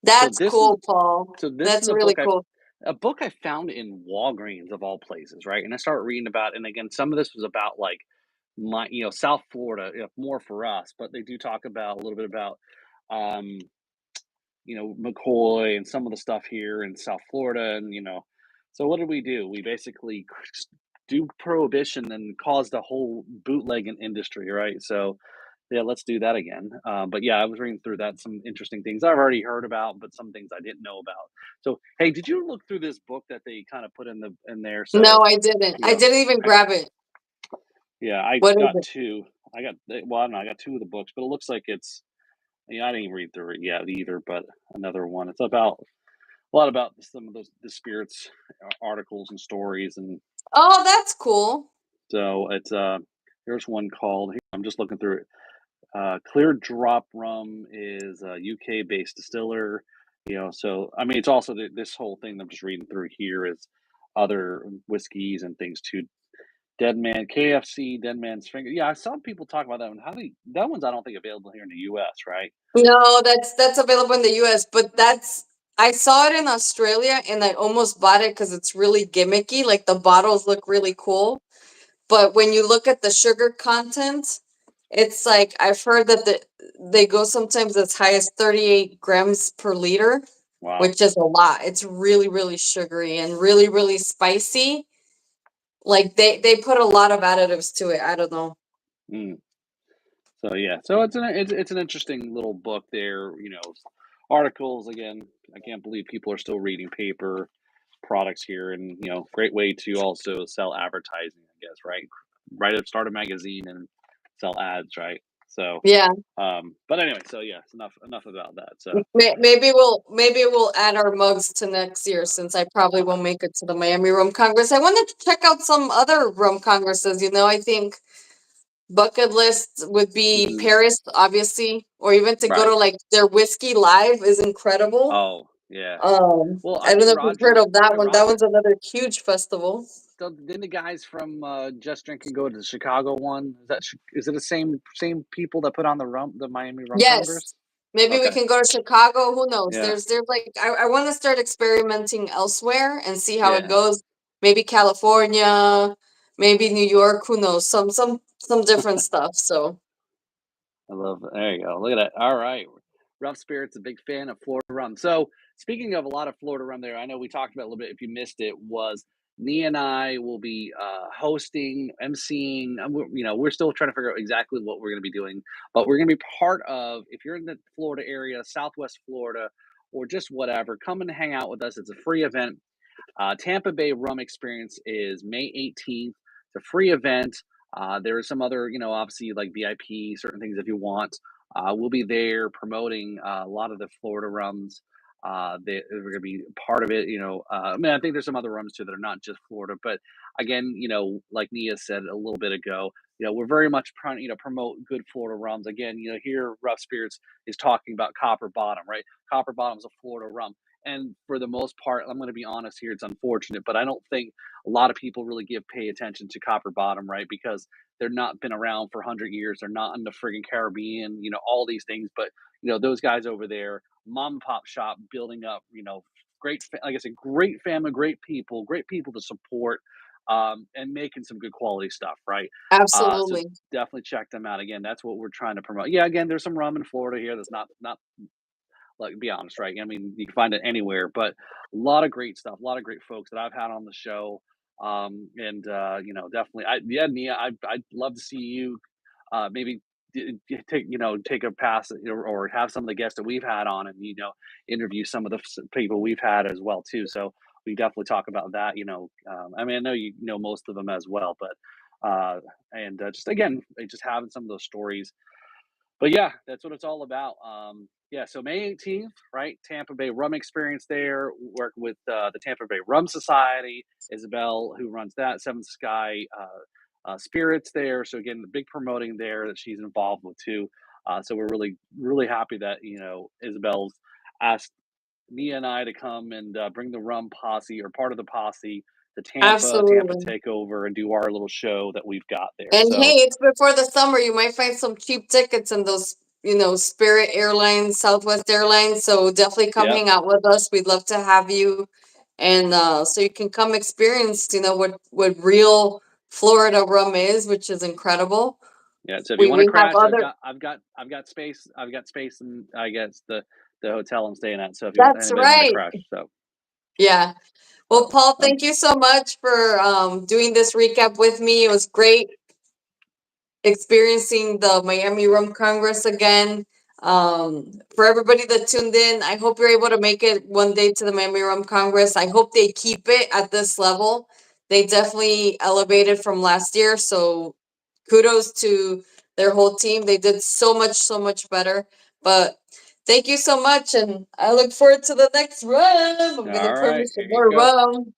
So That's cool, Paul. this is That's really cool. a book I found in Walgreens of all places, right? And I started reading about, and again, some of this was about like South Florida, more for us, but they do talk about a little bit about um, McCoy and some of the stuff here in South Florida, and so what did we do? We basically do prohibition and caused a whole bootlegging industry, right? So yeah, let's do that again. But yeah, I was reading through that, some interesting things I've already heard about, but some things I didn't know about. So hey, did you look through this book that they kind of put in there? No, So I didn't. you I know, didn't even I grab it. I What is got it? two. I don't know, I got two of the books, but it looks like it's. Yeah, I didn't even read through it yet either, but another one. It's about a lot about some of those the spirits articles and stories, and Oh, that's cool. so it's here's one called. I'm just looking through it. Clear Drop Rum is a UK based distiller. So I mean, it's also this whole thing I'm just reading through here is other whiskeys and things too. Dead Man KFC, Dead Man's Finger. Yeah, I saw people talk about that one. That one's I don't think available here in the US, right? No, that's available in the US, but I saw it in Australia and I almost bought it because it's really gimmicky. Like the bottles look really cool. But when you look at the sugar content, it's like I've heard that they go sometimes as high as 38 grams per liter, Wow. which is a lot. It's really, really sugary and really, really spicy. Like they put a lot of additives to it. I don't know. Mm. So yeah, so it's an interesting little book there. Articles again. I can't believe people are still reading paper products here, and great way to also sell advertising. I guess start a magazine and sell ads, right? So, Yeah. but anyway, so yeah, it's enough about that. So Maybe we'll add our mugs to next year since I probably won't make it to the Miami Rum Congress. I wanted to check out some other rum congresses. I think bucket list would be mhm, Paris, obviously, or even to go right. to like their whiskey live is incredible. Oh yeah. Well, I I don't think know if you've heard of that one. That Roger. one's another huge festival. So didn't the guys from Just Drinking go to the Chicago one? Is it the same people that put on the Miami Rum Yes. Congress? Maybe we Okay. can go to Chicago. Who knows? Yeah. There's like I want to start experimenting elsewhere and see how it Yeah. goes. Maybe California, maybe New York, who knows, some different stuff. So I love that. There you go. Look at that. All right. Rough Spirit's a big fan of Florida rum. So, speaking of a lot of Florida rum there, I know we talked about a little bit. If you missed it, was Nia and I will be hosting, emceeing. We're still trying to figure out exactly what we're going to be doing, but we're going to be part of. If you're in the Florida area, Southwest Florida, or just whatever, come and hang out with us. It's a free event. Tampa Bay Rum Experience is May 18th. It's a free event. There are some other, obviously like VIP, certain things if you want. We'll be there promoting a lot of the Florida rums. We're going to be part of it. I think there's some other rums too that are not just Florida. But again, like Nia said a little bit ago, we're very much trying to, promote good Florida rums. Again, here Rough Spirits is talking about Copper Bottom, right? Copper Bottom's a Florida rum. And for the most part, I'm going to be honest here, it's unfortunate, but I don't think a lot of people really pay attention to Copper Bottom, right? Because they're not been around for 100 years. They're not in the friggin' Caribbean, all these things. But, those guys over there, mom and pop shop building up, like I said, great family, great people to support, and making some good quality stuff, right? So absolutely. definitely check them out. Again, that's what we're trying to promote. Yeah, again, there's some rum in Florida here that's not like, be honest, right? I mean, you can find it anywhere, but a lot of great stuff, a lot of great folks that I've had on the show. And definitely, Nia, I'd love to see you, maybe take a pass, or have some of the guests that we've had on, and interview some of the people we've had as well too. So we definitely talk about that. I know you know most of them as well, but and just again, just having some of those stories. But yeah, that's what it's all about. Yeah, so May 18th, right? Tampa Bay Rum Experience there. Work with the Tampa Bay Rum Society, Isabel, who runs that, Seventh Sky Spirits there. So again, the big promoting there that she's involved with too. So we're really, really happy that Isabel's asked Nia and I to come and bring the rum posse, or part of the posse, to Tampa Absolutely. Takeover, and do our little show that we've got there. And So hey, it's before the summer. You might find some cheap tickets in those, Spirit Airlines, Southwest Airlines. So definitely come yep. hang out with us. We'd love to have you. And so you can come experience, what real Florida rum is, which is incredible. Yeah, so if you want to We have crash, other. I've got space. I've got space in, I guess, the hotel I'm staying at. So if That's anybody want to right. crash, Yeah. Well, so Paul, thank you so much for doing this recap with me. It was great experiencing the Miami Rum Congress again. For everybody that tuned in, I hope you're able to make it one day to the Miami Rum Congress. I hope they keep it at this level. They definitely elevated from last year. So kudos to their whole team. They did so much better. But thank you so much. And I look forward to the next rum. I'm going to all pour me right, some here you more go. rum.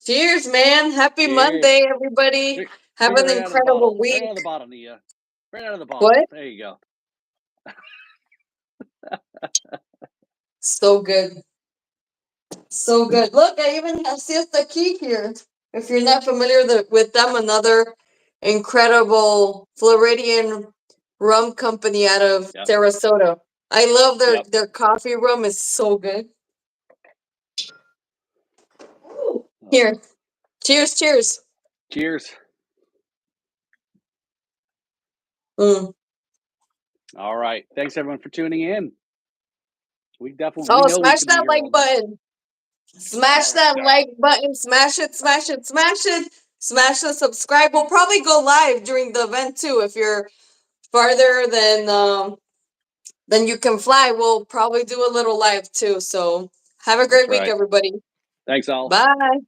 Cheers, man. Happy Cheers. Monday, everybody. Drink, Have drink it an right out of the incredible bottle. Right out week. of the bottle, Nia. Right out of the bottle. What? There you go. So good. So good. Look, I even have Siesta Key here. If you're not familiar with them, another incredible Floridian rum company out of Yep. Sarasota. I love Yep. their coffee rum is so good. Here. Cheers, cheers. Cheers. Mm. All right. Thanks everyone for tuning in. We Oh, know we smash could be that here like all night. button. Smash Oh that God. like button. Smash it, smash it, smash it. Smash the subscribe. We'll probably go live during the event too. If you're farther than you can fly, we'll probably do a little live too. So have a That's great week, right. everybody. Thanks all. Bye.